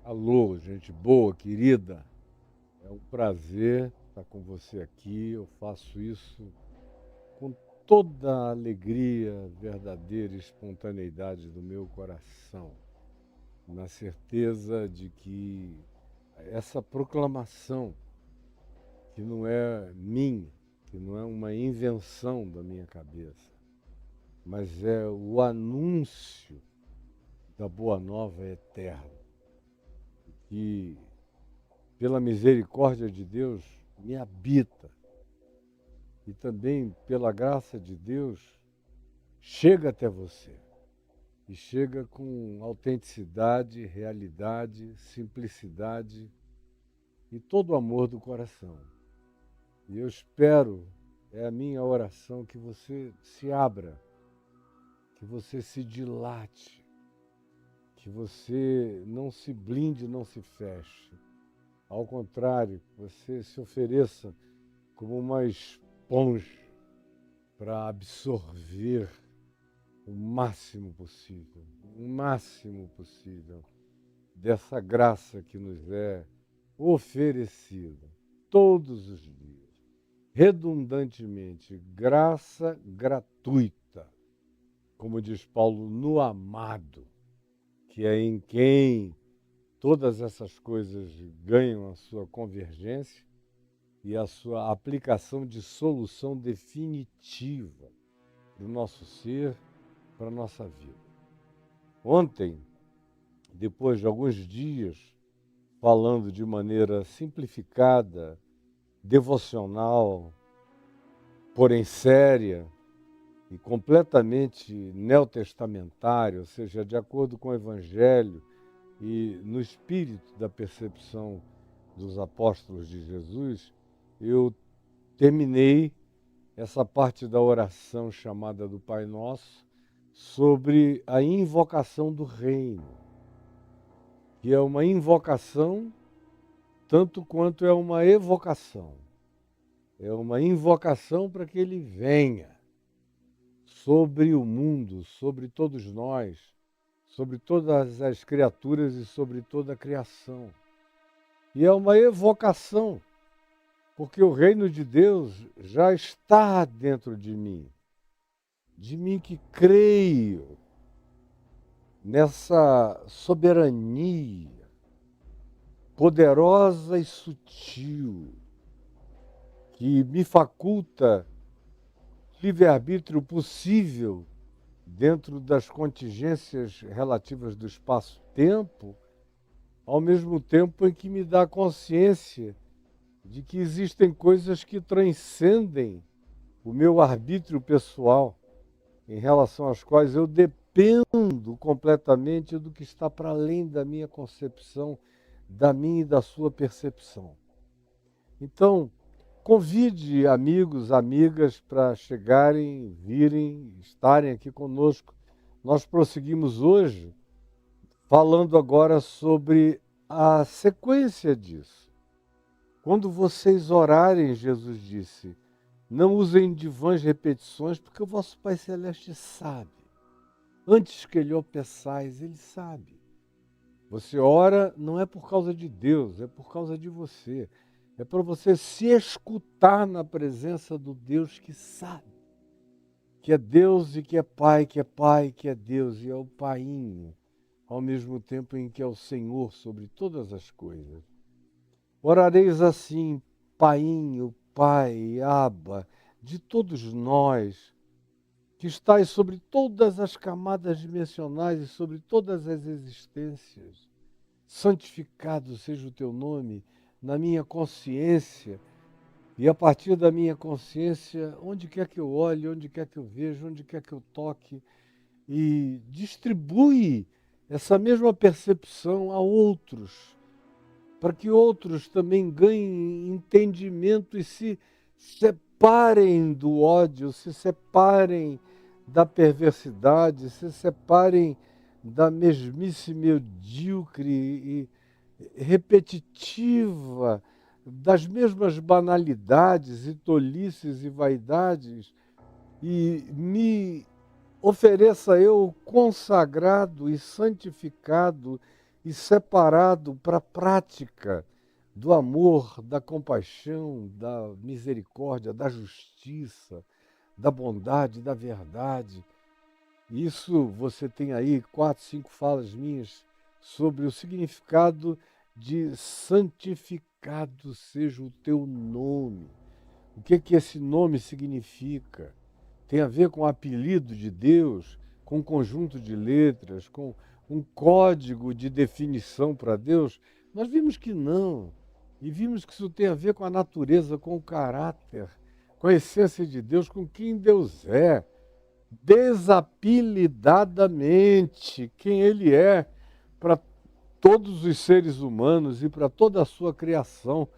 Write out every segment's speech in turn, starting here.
Alô, gente boa, querida. É um prazer estar com você aqui. Eu faço isso com toda a alegria, verdadeira espontaneidade do meu coração, na certeza de que essa proclamação, que não é minha, que não é uma invenção da minha cabeça, mas é o anúncio da Boa Nova eterna, que pela misericórdia de Deus me habita e também pela graça de Deus chega até você e chega com autenticidade, realidade, simplicidade e todo o amor do coração. E eu espero, é a minha oração, que você se abra, que você se dilate, que você não se blinde, não se feche. Ao contrário, você se ofereça como uma esponja para absorver o máximo possível dessa graça que nos é oferecida todos os dias, redundantemente, graça gratuita, como diz Paulo, no amado, que é em quem todas essas coisas ganham a sua convergência e a sua aplicação de solução definitiva do nosso ser para a nossa vida. Ontem, depois de alguns dias falando de maneira simplificada, devocional, porém séria e completamente neotestamentária, ou seja, de acordo com o Evangelho e no espírito da percepção dos apóstolos de Jesus, eu terminei essa parte da oração chamada do Pai Nosso sobre a invocação do reino, que é uma invocação tanto quanto é uma evocação. É uma invocação para que ele venha sobre o mundo, sobre todos nós, sobre todas as criaturas e sobre toda a criação. E é uma evocação, porque o reino de Deus já está dentro de mim que creio nessa soberania poderosa e sutil que me faculta livre-arbítrio possível dentro das contingências relativas do espaço-tempo, ao mesmo tempo em que me dá consciência de que existem coisas que transcendem o meu arbítrio pessoal, em relação às quais eu dependo completamente do que está para além da minha concepção, da minha e da sua percepção. Então, Convide amigos, amigas para chegarem, virem, estarem aqui conosco. Nós prosseguimos hoje falando agora sobre a sequência disso. Quando vocês orarem, Jesus disse, não usem de vãs repetições, porque o vosso Pai Celeste sabe. Antes que ele o peçais, ele sabe. Você ora não é por causa de Deus, é por causa de você. É para você se escutar na presença do Deus que sabe. Que é Deus e que é Pai, que é Pai, que é Deus e é o Painho, ao mesmo tempo em que é o Senhor sobre todas as coisas. Orareis assim, Painho, Pai, Abba, de todos nós, que estais sobre todas as camadas dimensionais e sobre todas as existências. Santificado seja o teu nome na minha consciência, e a partir da minha consciência, onde quer que eu olhe, onde quer que eu veja, onde quer que eu toque, e distribui essa mesma percepção a outros, para que outros também ganhem entendimento e se separem do ódio, se separem da perversidade, se separem da mesmice medíocre e repetitiva, das mesmas banalidades e tolices e vaidades, e me ofereça eu consagrado e santificado e separado para a prática do amor, da compaixão, da misericórdia, da justiça, da bondade, da verdade. Isso você tem aí 4, 5 falas minhas sobre o significado de santificado seja o teu nome. O que esse nome significa? Tem a ver com o apelido de Deus, com um conjunto de letras, com um código de definição para Deus? Nós vimos que não. E vimos que isso tem a ver com a natureza, com o caráter, com a essência de Deus, com quem Deus é. Desapelidadamente, quem Ele é para todos os seres humanos e para toda a sua criação.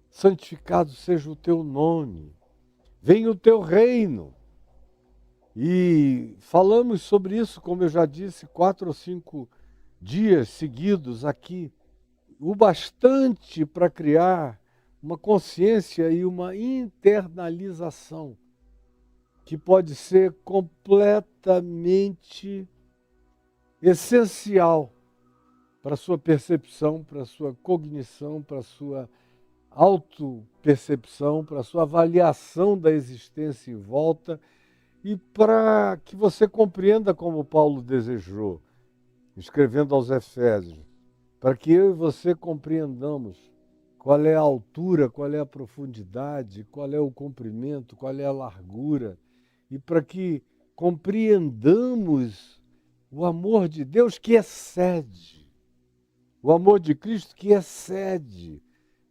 Santificado seja o teu nome. Venha o teu reino. E falamos sobre isso, como eu já disse, 4 ou 5 dias seguidos aqui. O bastante para criar uma consciência e uma internalização que pode ser completamente essencial para a sua percepção, para a sua cognição, para a sua autopercepção, para a sua avaliação da existência em volta e para que você compreenda como Paulo desejou, escrevendo aos Efésios, para que eu e você compreendamos qual é a altura, qual é a profundidade, qual é o comprimento, qual é a largura, e para que compreendamos o amor de Deus que excede, o amor de Cristo que excede.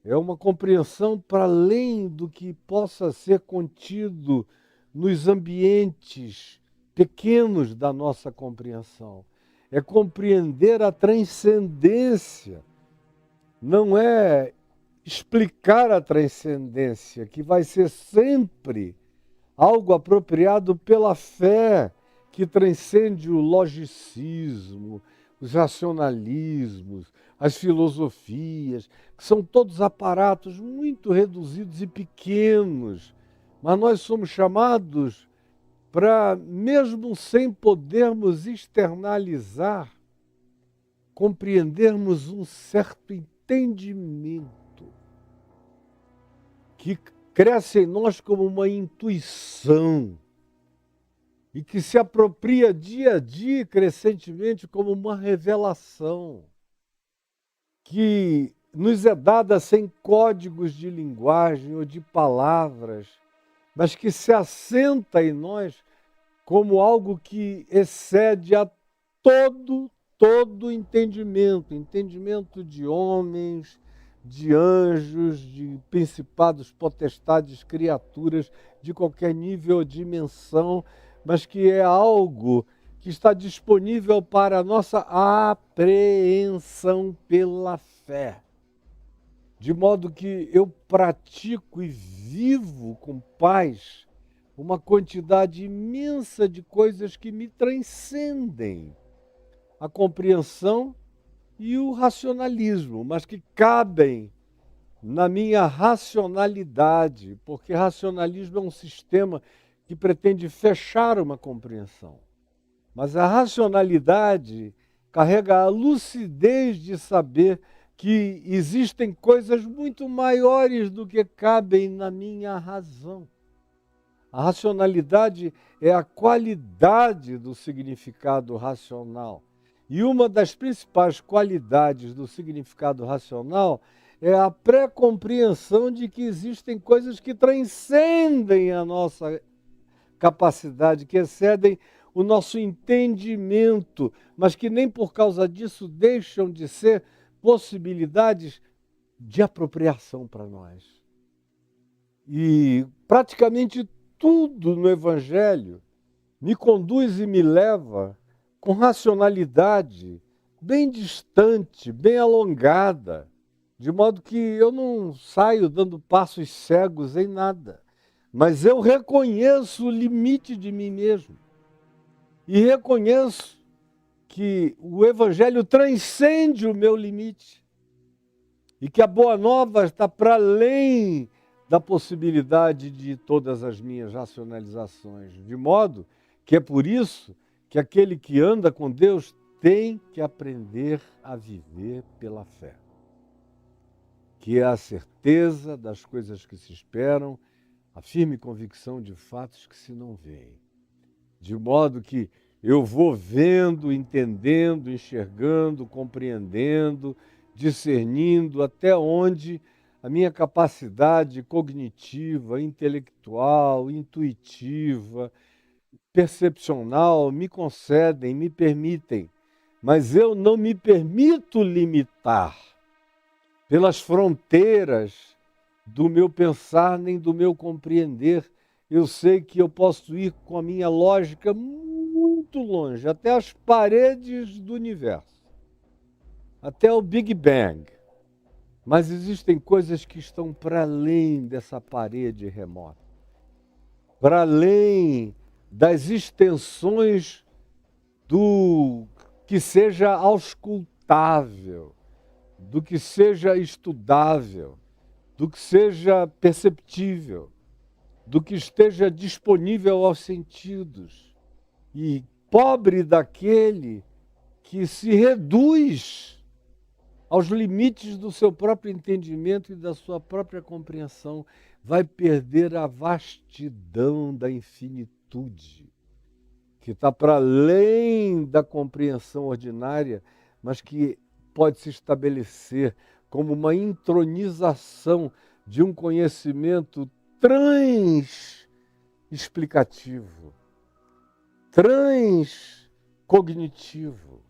É uma compreensão para além do que possa ser contido nos ambientes pequenos da nossa compreensão. É compreender a transcendência. Não é explicar a transcendência, que vai ser sempre algo apropriado pela fé, que transcende o logicismo, os racionalismos, as filosofias, que são todos aparatos muito reduzidos e pequenos, mas nós somos chamados para, mesmo sem podermos externalizar, compreendermos um certo entendimento que cresce em nós como uma intuição e que se apropria dia a dia, crescentemente, como uma revelação que nos é dada sem códigos de linguagem ou de palavras, mas que se assenta em nós como algo que excede a todo entendimento de homens, de anjos, de principados, potestades, criaturas de qualquer nível ou dimensão, mas que é algo que está disponível para a nossa apreensão pela fé. de modo que eu pratico e vivo com paz uma quantidade imensa de coisas que me transcendem a compreensão e o racionalismo, mas que cabem na minha racionalidade, porque racionalismo é um sistema que pretende fechar uma compreensão. Mas a racionalidade carrega a lucidez de saber que existem coisas muito maiores do que cabem na minha razão. A racionalidade é a qualidade do significado racional. E uma das principais qualidades do significado racional é a pré-compreensão de que existem coisas que transcendem a nossa capacidade, que excedem o nosso entendimento, mas que nem por causa disso deixam de ser possibilidades de apropriação para nós. E praticamente tudo no Evangelho me conduz e me leva com racionalidade bem distante, bem alongada, de modo que eu não saio dando passos cegos em nada, mas eu reconheço o limite de mim mesmo e reconheço que o Evangelho transcende o meu limite e que a Boa Nova está para além da possibilidade de todas as minhas racionalizações, de modo que é por isso que aquele que anda com Deus tem que aprender a viver pela fé, que é a certeza das coisas que se esperam, a firme convicção de fatos que se não veem. De modo que eu vou vendo, entendendo, enxergando, compreendendo, discernindo até onde a minha capacidade cognitiva, intelectual, intuitiva, percepcional me concedem, me permitem. Mas eu não me permito limitar pelas fronteiras do meu pensar nem do meu compreender. Eu sei que eu posso ir com a minha lógica muito longe, até as paredes do universo, até o Big Bang. Mas existem coisas que estão para além dessa parede remota, para além das extensões do que seja auscultável, do que seja estudável, do que seja perceptível, do que esteja disponível aos sentidos. E pobre daquele que se reduz aos limites do seu próprio entendimento e da sua própria compreensão, vai perder a vastidão da infinitude, que está para além da compreensão ordinária, mas que pode se estabelecer como uma intronização de um conhecimento transexplicativo, transcognitivo,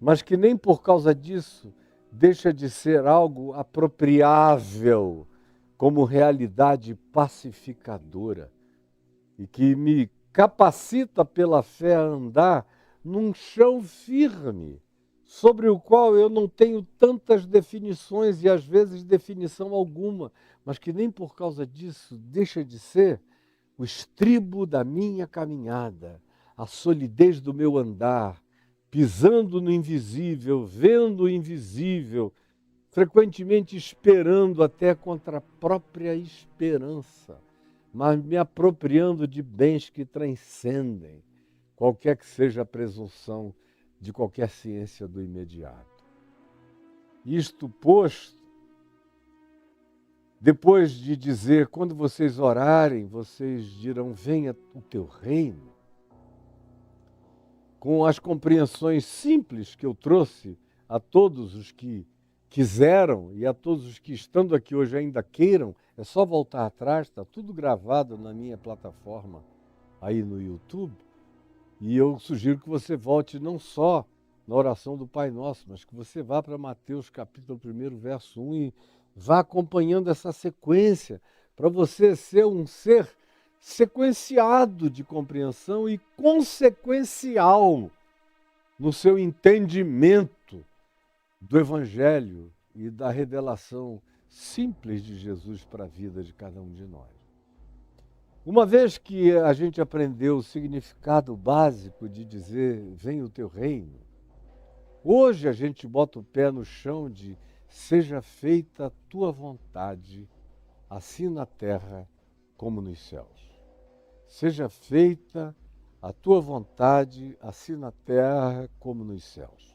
mas que nem por causa disso deixa de ser algo apropriável como realidade pacificadora e que me capacita pela fé a andar num chão firme, sobre o qual eu não tenho tantas definições e às vezes definição alguma, mas que nem por causa disso deixa de ser o estribo da minha caminhada, a solidez do meu andar, pisando no invisível, vendo o invisível, frequentemente esperando até contra a própria esperança, mas me apropriando de bens que transcendem qualquer que seja a presunção de qualquer ciência do imediato. Isto posto, depois de dizer, quando vocês orarem, vocês dirão, venha o teu reino, com as compreensões simples que eu trouxe a todos os que quiseram e a todos os que estando aqui hoje ainda queiram, é só voltar atrás, está tudo gravado na minha plataforma aí no YouTube, e eu sugiro que você volte não só na oração do Pai Nosso, mas que você vá para Mateus capítulo 1, verso 1 e vá acompanhando essa sequência, para você ser um ser sequenciado de compreensão e consequencial no seu entendimento do Evangelho e da revelação simples de Jesus para a vida de cada um de nós. Uma vez que a gente aprendeu o significado básico de dizer, venha o teu reino, hoje a gente bota o pé no chão de seja feita a tua vontade, assim na terra como nos céus. Seja feita a tua vontade, assim na terra como nos céus.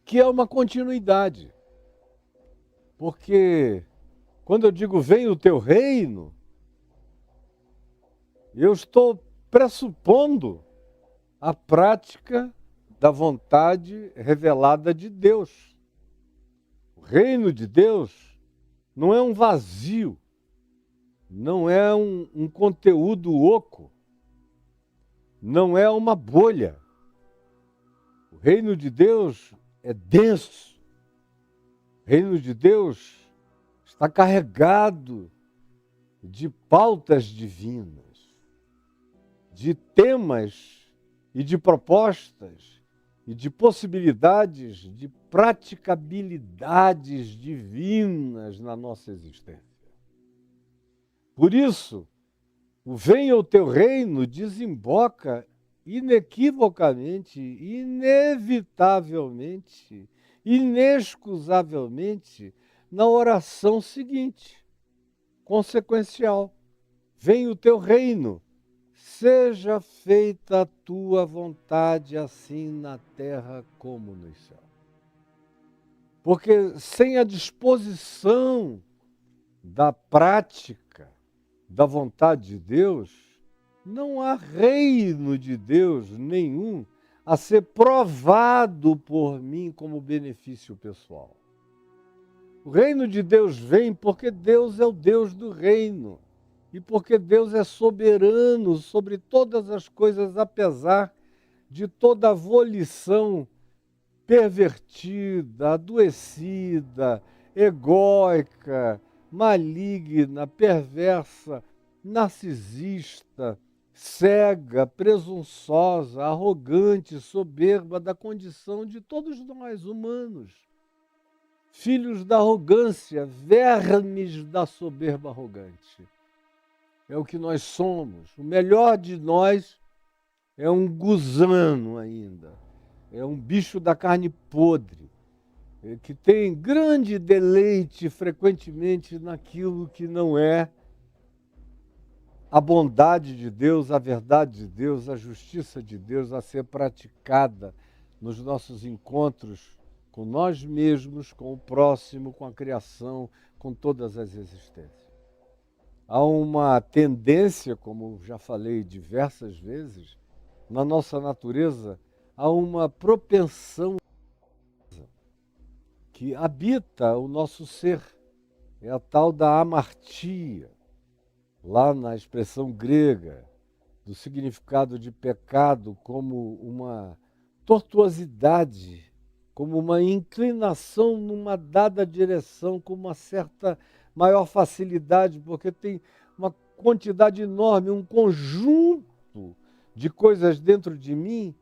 Que é uma continuidade. Porque quando eu digo venha o teu reino, eu estou pressupondo a prática da vontade revelada de Deus. O reino de Deus não é um vazio, não é um conteúdo oco, não é uma bolha. O reino de Deus é denso. O reino de Deus está carregado de pautas divinas, de temas e de propostas e de possibilidades, de praticabilidades divinas na nossa existência. Por isso, o venha o teu reino desemboca inequivocamente, inevitavelmente, inexcusavelmente na oração seguinte, consequencial. Venha o teu reino, seja feita a tua vontade, assim na terra como nos céus. Porque sem a disposição da prática da vontade de Deus, não há reino de Deus nenhum a ser provado por mim como benefício pessoal. O reino de Deus vem porque Deus é o Deus do reino e porque Deus é soberano sobre todas as coisas, apesar de toda a volição pervertida, adoecida, egóica, maligna, perversa, narcisista, cega, presunçosa, arrogante, soberba da condição de todos nós humanos. Filhos da arrogância, vermes da soberba arrogante. É o que nós somos. O melhor de nós é um gusano ainda. É um bicho da carne podre, que tem grande deleite frequentemente naquilo que não é a bondade de Deus, a verdade de Deus, a justiça de Deus a ser praticada nos nossos encontros com nós mesmos, com o próximo, com a criação, com todas as existências. Há uma tendência, como já falei diversas vezes, na nossa natureza, há uma propensão que habita o nosso ser. É a tal da amartia, lá na expressão grega, do significado de pecado como uma tortuosidade, como uma inclinação numa dada direção, com uma certa maior facilidade, porque tem uma quantidade enorme, um conjunto de coisas dentro de mim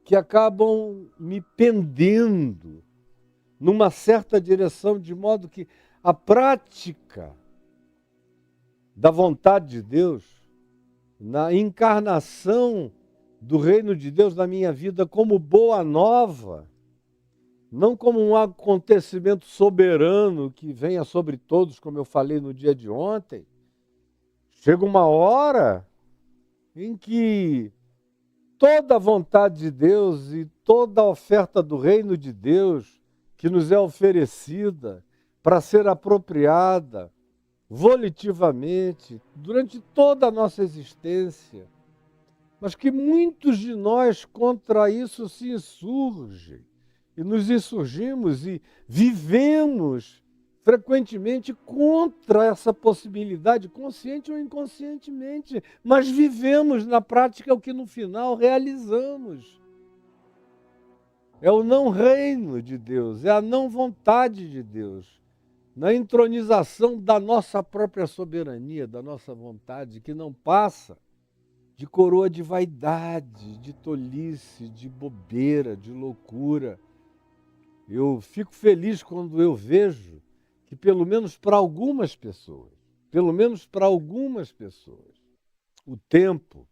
que acabam me pendendo numa certa direção, de modo que a prática da vontade de Deus, na encarnação do reino de Deus na minha vida como boa nova, não como um acontecimento soberano que venha sobre todos, como eu falei no dia de ontem. Chega uma hora em que toda a vontade de Deus e toda a oferta do reino de Deus que nos é oferecida para ser apropriada volitivamente durante toda a nossa existência, mas que muitos de nós contra isso se insurgem e nos insurgimos e vivemos frequentemente contra essa possibilidade, consciente ou inconscientemente, mas vivemos na prática o que no final realizamos. É o não reino de Deus, é a não vontade de Deus, na entronização da nossa própria soberania, da nossa vontade, que não passa de coroa de vaidade, de tolice, de bobeira, de loucura. Eu fico feliz quando eu vejo que pelo menos para algumas pessoas, o tempo,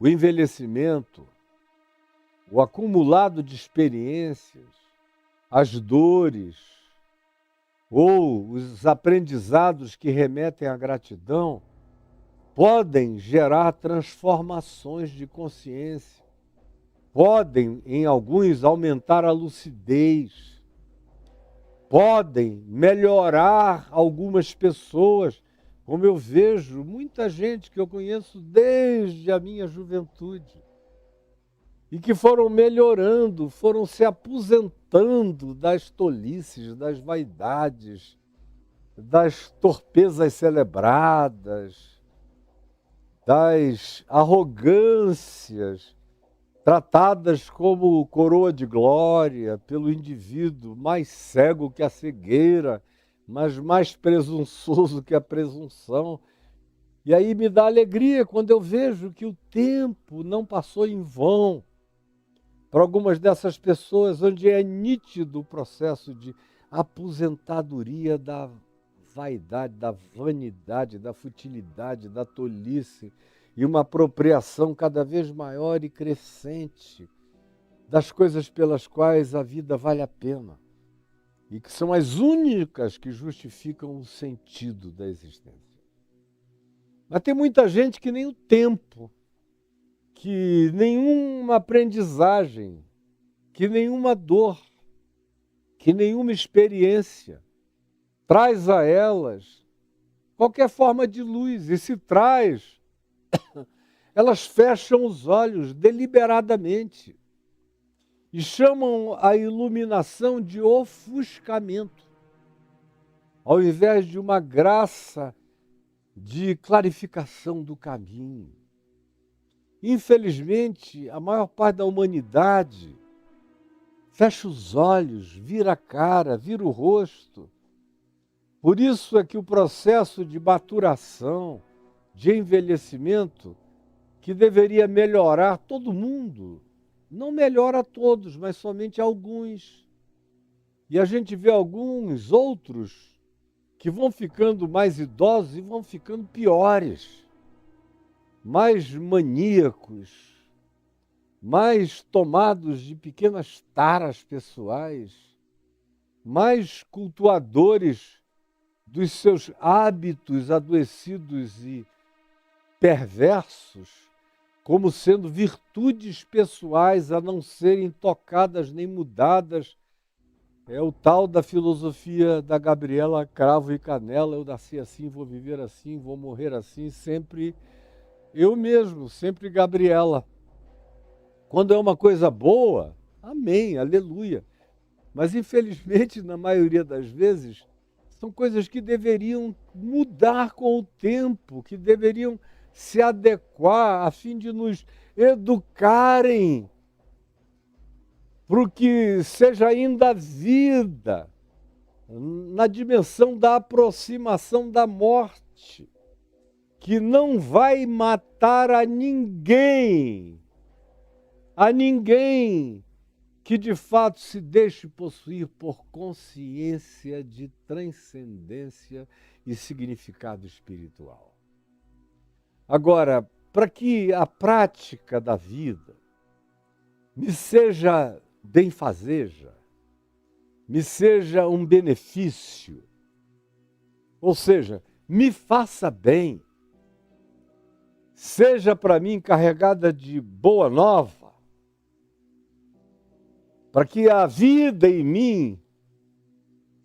o envelhecimento, o acumulado de experiências, as dores ou os aprendizados que remetem à gratidão podem gerar transformações de consciência, podem, em alguns, aumentar a lucidez, podem melhorar algumas pessoas, como eu vejo muita gente que eu conheço desde a minha juventude, e que foram melhorando, foram se aposentando das tolices, das vaidades, das torpezas celebradas, das arrogâncias, tratadas como coroa de glória pelo indivíduo mais cego que a cegueira, mas mais presunçoso que a presunção. E aí me dá alegria quando eu vejo que o tempo não passou em vão para algumas dessas pessoas, onde é nítido o processo de aposentadoria da vaidade, da vanidade, da futilidade, da tolice, e uma apropriação cada vez maior e crescente das coisas pelas quais a vida vale a pena e que são as únicas que justificam o sentido da existência. Mas tem muita gente que nem o tempo, que nenhuma aprendizagem, que nenhuma dor, que nenhuma experiência traz a elas qualquer forma de luz, e se traz, elas fecham os olhos deliberadamente e chamam a iluminação de ofuscamento, ao invés de uma graça de clarificação do caminho. Infelizmente, a maior parte da humanidade fecha os olhos, vira a cara, vira o rosto. Por isso é que o processo de maturação, de envelhecimento, que deveria melhorar todo mundo, não melhora a todos, mas somente a alguns. E a gente vê alguns outros que vão ficando mais idosos e vão ficando piores, mais maníacos, mais tomados de pequenas taras pessoais, mais cultuadores dos seus hábitos adoecidos e perversos, como sendo virtudes pessoais a não serem tocadas nem mudadas. É o tal da filosofia da Gabriela Cravo e Canela: eu nasci assim, vou viver assim, vou morrer assim, sempre eu mesmo, sempre Gabriela. Quando é uma coisa boa, amém, aleluia. Mas infelizmente, na maioria das vezes, são coisas que deveriam mudar com o tempo, que deveriam se adequar a fim de nos educarem para o que seja ainda vida, na dimensão da aproximação da morte, que não vai matar a ninguém que de fato se deixe possuir por consciência de transcendência e significado espiritual. Agora, para que a prática da vida me seja benfazeja, me seja um benefício, ou seja, me faça bem, seja para mim carregada de boa nova, para que a vida em mim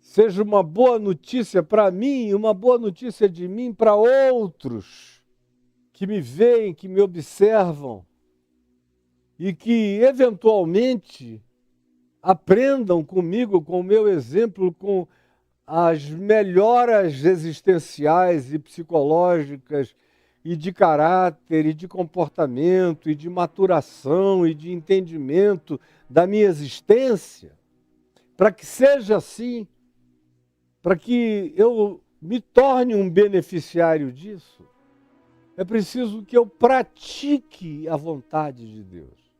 seja uma boa notícia para mim e uma boa notícia de mim para outros que me veem, que me observam e que eventualmente aprendam comigo, com o meu exemplo, com as melhoras existenciais e psicológicas e de caráter e de comportamento e de maturação e de entendimento da minha existência, para que seja assim, para que eu me torne um beneficiário disso, é preciso que eu pratique a vontade de Deus.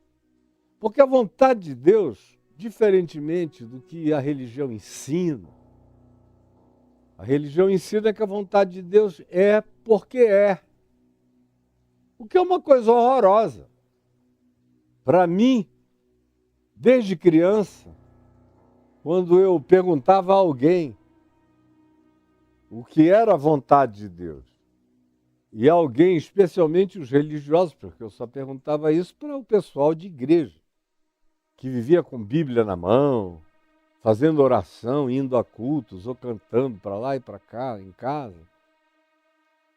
Porque a vontade de Deus, diferentemente do que a religião ensina, A religião ensina que a vontade de Deus é porque é. O que é uma coisa horrorosa. Para mim, desde criança, quando eu perguntava a alguém o que era a vontade de Deus, e alguém, especialmente os religiosos, porque eu só perguntava isso para o pessoal de igreja, que vivia com Bíblia na mão, fazendo oração, indo a cultos ou cantando para lá e para cá, em casa.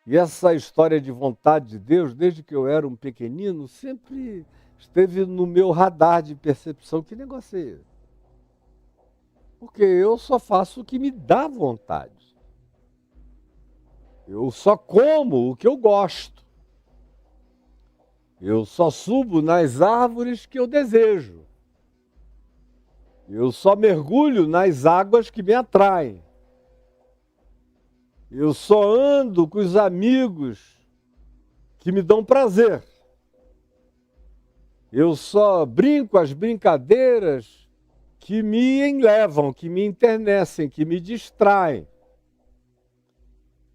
E essa história de vontade de Deus, desde que eu era um pequenino, sempre esteve no meu radar de percepção. Que negócio é esse? Porque eu só faço o que me dá vontade. Eu só como o que eu gosto. Eu só subo nas árvores que eu desejo. Eu só mergulho nas águas que me atraem. Eu só ando com os amigos que me dão prazer. Eu só brinco as brincadeiras que me enlevam, que me enternecem, que me distraem.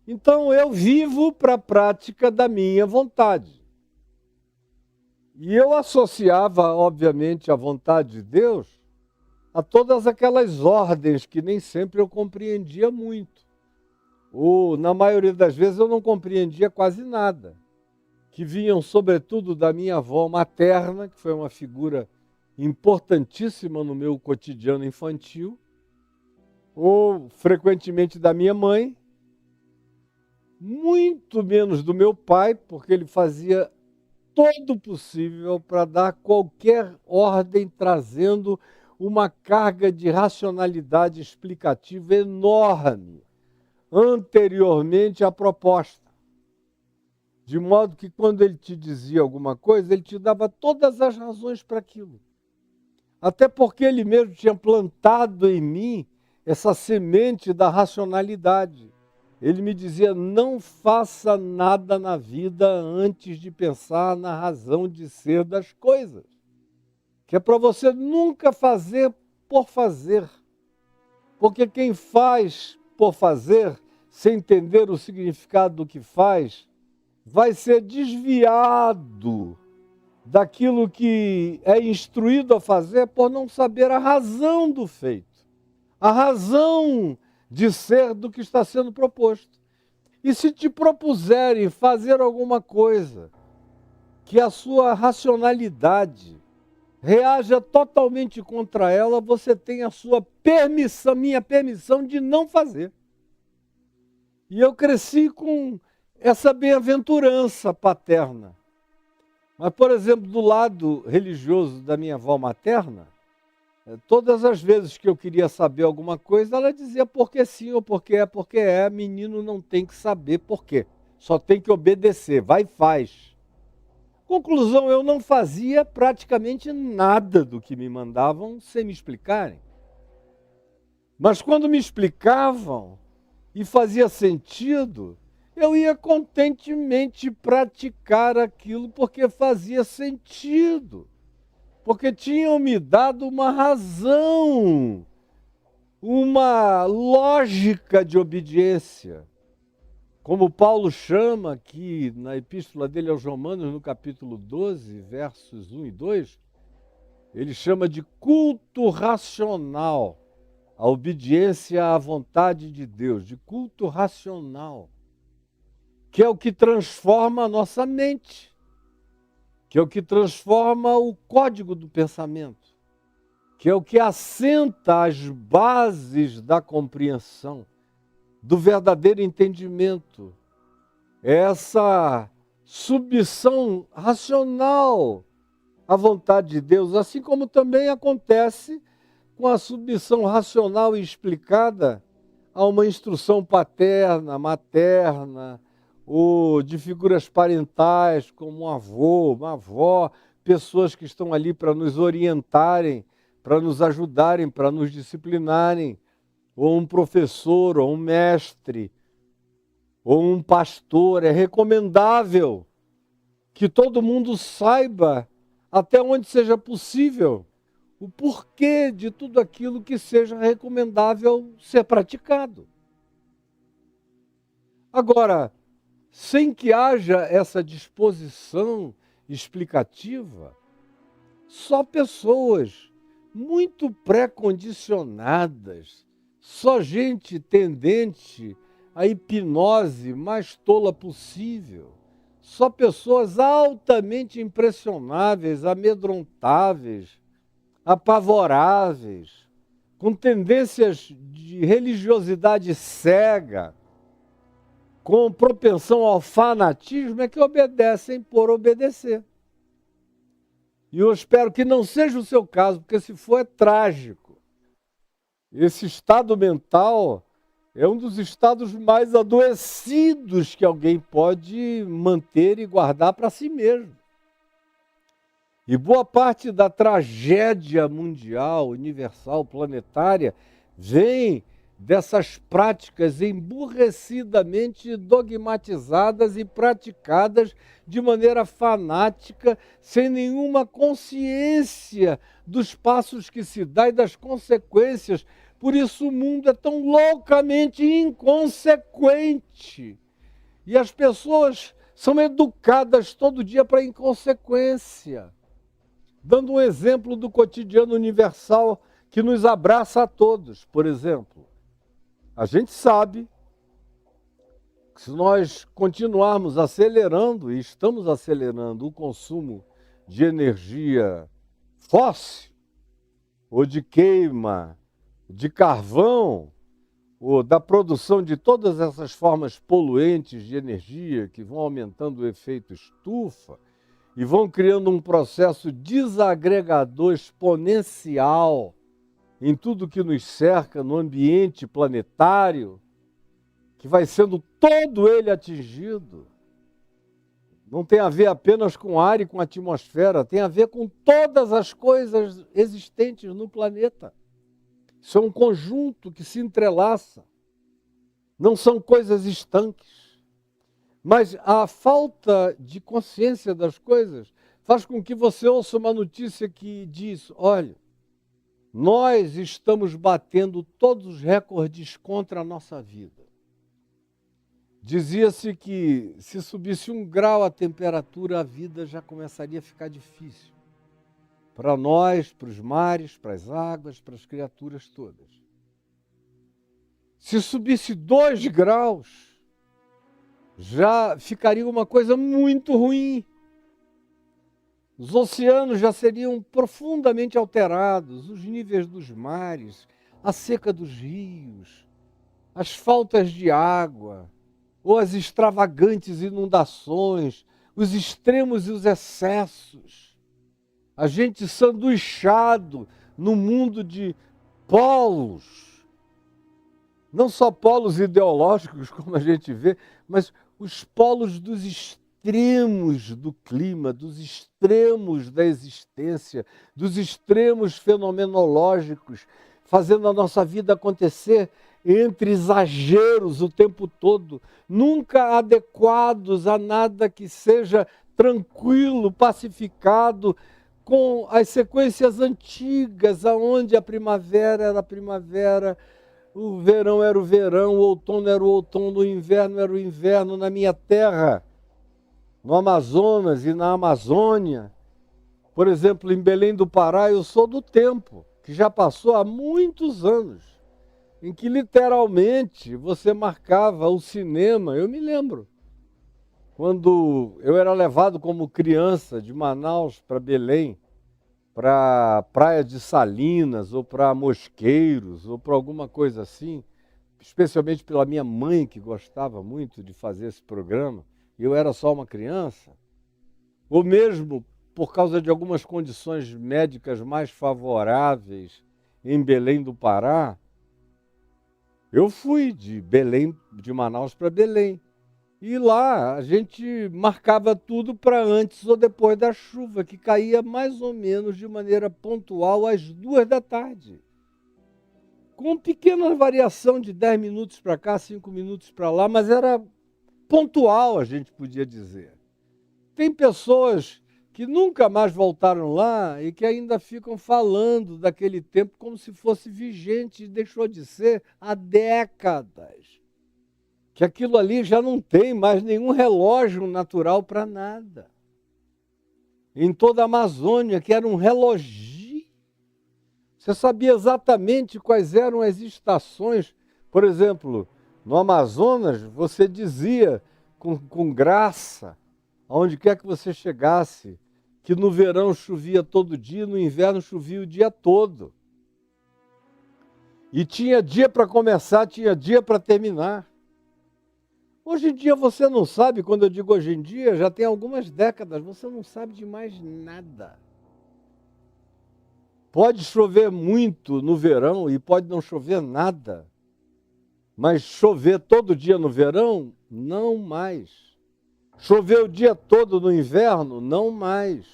Então eu vivo para a prática da minha vontade. E eu associava, obviamente, a vontade de Deus a todas aquelas ordens que nem sempre eu compreendia muito. Ou, na maioria das vezes, eu não compreendia quase nada. Que vinham, sobretudo, da minha avó materna, que foi uma figura importantíssima no meu cotidiano infantil, ou, frequentemente, da minha mãe, muito menos do meu pai, porque ele fazia todo o possível para dar qualquer ordem, trazendo uma carga de racionalidade explicativa enorme anteriormente à proposta. De modo que quando ele te dizia alguma coisa, ele te dava todas as razões para aquilo. Até porque ele mesmo tinha plantado em mim essa semente da racionalidade. Ele me dizia, não faça nada na vida antes de pensar na razão de ser das coisas. Que é para você nunca fazer por fazer. Porque quem faz por fazer, sem entender o significado do que faz, vai ser desviado daquilo que é instruído a fazer por não saber a razão do feito, a razão de ser do que está sendo proposto. E se te propuserem fazer alguma coisa que a sua racionalidade reaja totalmente contra ela, você tem a sua permissão, minha permissão de não fazer. E eu cresci com essa bem-aventurança paterna. Mas, por exemplo, do lado religioso da minha avó materna, todas as vezes que eu queria saber alguma coisa, ela dizia porque sim ou porque é, menino não tem que saber por quê, só tem que obedecer, vai e faz. Conclusão, eu não fazia praticamente nada do que me mandavam sem me explicarem. Mas quando me explicavam e fazia sentido, eu ia contentemente praticar aquilo porque fazia sentido. Porque tinham me dado uma razão, uma lógica de obediência. Como Paulo chama aqui na epístola dele aos Romanos, no capítulo 12, versos 1 e 2, ele chama de culto racional, a obediência à vontade de Deus, de culto racional, que é o que transforma a nossa mente, que é o que transforma o código do pensamento, que é o que assenta as bases da compreensão, do verdadeiro entendimento, essa submissão racional à vontade de Deus, assim como também acontece com a submissão racional e explicada a uma instrução paterna, materna, ou de figuras parentais, como um avô, uma avó, pessoas que estão ali para nos orientarem, para nos ajudarem, para nos disciplinarem, ou um professor, ou um mestre, ou um pastor. É recomendável que todo mundo saiba, até onde seja possível, o porquê de tudo aquilo que seja recomendável ser praticado. Agora, sem que haja essa disposição explicativa, só pessoas muito pré-condicionadas, só gente tendente à hipnose mais tola possível, só pessoas altamente impressionáveis, amedrontáveis, apavoráveis, com tendências de religiosidade cega, com propensão ao fanatismo, é que obedecem por obedecer. E eu espero que não seja o seu caso, porque se for é trágico. Esse estado mental é um dos estados mais adoecidos que alguém pode manter e guardar para si mesmo. E boa parte da tragédia mundial, universal, planetária, vem dessas práticas emburrecidamente dogmatizadas e praticadas de maneira fanática, sem nenhuma consciência dos passos que se dá e das consequências. Por isso o mundo é tão loucamente inconsequente. E as pessoas são educadas todo dia para a inconsequência. Dando um exemplo do cotidiano universal que nos abraça a todos, por exemplo. A gente sabe que se nós continuarmos acelerando, e estamos acelerando o consumo de energia fóssil, ou de queima, de carvão, ou da produção de todas essas formas poluentes de energia que vão aumentando o efeito estufa e vão criando um processo desagregador exponencial em tudo que nos cerca, no ambiente planetário, que vai sendo todo ele atingido. Não tem a ver apenas com ar e com atmosfera, tem a ver com todas as coisas existentes no planeta. Isso é um conjunto que se entrelaça. Não são coisas estanques. Mas a falta de consciência das coisas faz com que você ouça uma notícia que diz, olha, nós estamos batendo todos os recordes contra a nossa vida. Dizia-se que se subisse 1 grau a temperatura, a vida já começaria a ficar difícil. Para nós, para os mares, para as águas, para as criaturas todas. Se subisse 2 graus, já ficaria uma coisa muito ruim. Os oceanos já seriam profundamente alterados, os níveis dos mares, a seca dos rios, as faltas de água, ou as extravagantes inundações, os extremos e os excessos. A gente sanduichado no mundo de polos, não só polos ideológicos, como a gente vê, mas os polos dos extremos do clima, dos extremos da existência, dos extremos fenomenológicos, fazendo a nossa vida acontecer entre exageros o tempo todo, nunca adequados a nada que seja tranquilo, pacificado, com as sequências antigas, aonde a primavera era a primavera, o verão era o verão, o outono era o outono, o inverno era o inverno na minha terra. No Amazonas e na Amazônia, por exemplo, em Belém do Pará, eu sou do tempo, que já passou há muitos anos, em que literalmente você marcava o cinema, eu me lembro, quando eu era levado como criança de Manaus para Belém, para a Praia de Salinas, ou para Mosqueiros, ou para alguma coisa assim, especialmente pela minha mãe, que gostava muito de fazer esse programa, eu era só uma criança, ou mesmo por causa de algumas condições médicas mais favoráveis em Belém do Pará, eu fui de Belém, de Manaus para Belém. E lá a gente marcava tudo para antes ou depois da chuva, que caía mais ou menos de maneira pontual às 2 da tarde. Com pequena variação de 10 minutos para cá, 5 minutos para lá, mas era pontual, a gente podia dizer. Tem pessoas que nunca mais voltaram lá e que ainda ficam falando daquele tempo como se fosse vigente e deixou de ser há décadas. que aquilo ali já não tem mais nenhum relógio natural para nada. Em toda a Amazônia, que era um relógio. Você sabia exatamente quais eram as estações. Por exemplo, no Amazonas, você dizia com graça, aonde quer que você chegasse, que no verão chovia todo dia, no inverno chovia o dia todo. E tinha dia para começar, tinha dia para terminar. Hoje em dia você não sabe, quando eu digo hoje em dia, já tem algumas décadas, você não sabe de mais nada. Pode chover muito no verão e pode não chover nada. Mas chover todo dia no verão, não mais. Chover o dia todo no inverno, não mais.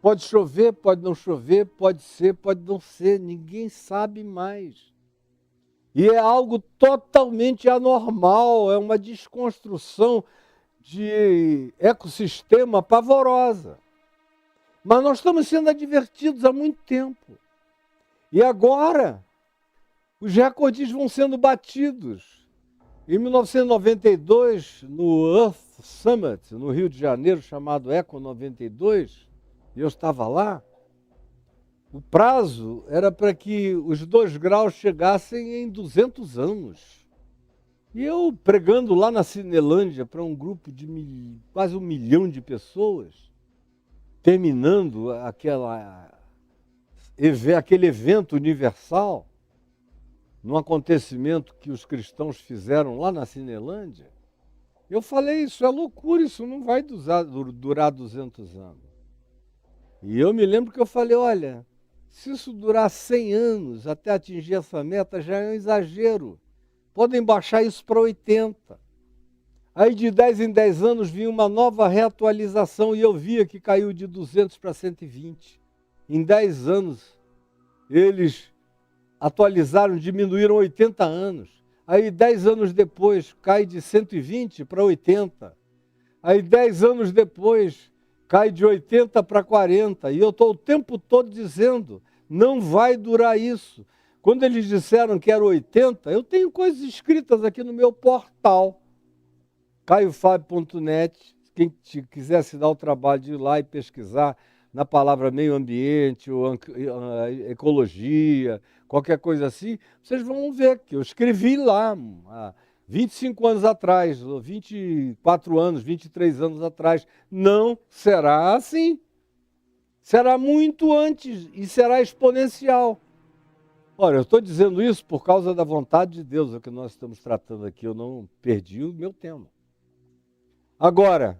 Pode chover, pode não chover, pode ser, pode não ser, ninguém sabe mais. E é algo totalmente anormal, é uma desconstrução de ecossistema pavorosa. Mas nós estamos sendo advertidos há muito tempo. E agora, os recordes vão sendo batidos. Em 1992, no Earth Summit, no Rio de Janeiro, chamado Eco 92, e eu estava lá, o prazo era para que os 2 graus chegassem em 200 anos. E eu pregando lá na Cinelândia para um grupo de quase 1 milhão de pessoas, terminando aquele evento universal, num acontecimento que os cristãos fizeram lá na Cinelândia, eu falei, isso é loucura, isso não vai durar 200 anos. E eu me lembro que eu falei, olha, se isso durar 100 anos até atingir essa meta, já é um exagero. Podem baixar isso para 80. Aí de 10 em 10 anos vinha uma nova reatualização e eu via que caiu de 200 para 120. Em 10 anos, eles atualizaram, diminuíram 80 anos. Aí 10 anos depois, cai de 120 para 80. Aí 10 anos depois, cai de 80 para 40. E eu estou o tempo todo dizendo, não vai durar isso. Quando eles disseram que era 80, eu tenho coisas escritas aqui no meu portal, caiofabio.net. Quem quiser se dar o trabalho de ir lá e pesquisar na palavra meio ambiente, ou ecologia, qualquer coisa assim, vocês vão ver que eu escrevi lá há 25 anos atrás, ou 24 anos, 23 anos atrás. Não será assim. Será muito antes e será exponencial. Olha, eu estou dizendo isso por causa da vontade de Deus, é o que nós estamos tratando aqui. Eu não perdi o meu tema. Agora,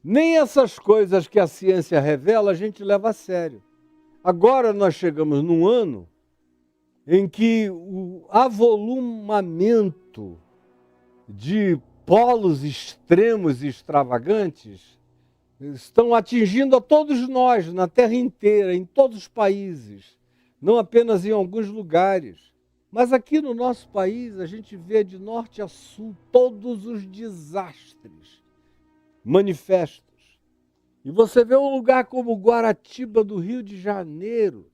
nem essas coisas que a ciência revela a gente leva a sério. Agora nós chegamos num ano em que o avolumamento de polos extremos e extravagantes estão atingindo a todos nós, na Terra inteira, em todos os países, não apenas em alguns lugares. Mas aqui no nosso país a gente vê de norte a sul todos os desastres manifestos. E você vê um lugar como Guaratiba, do Rio de Janeiro,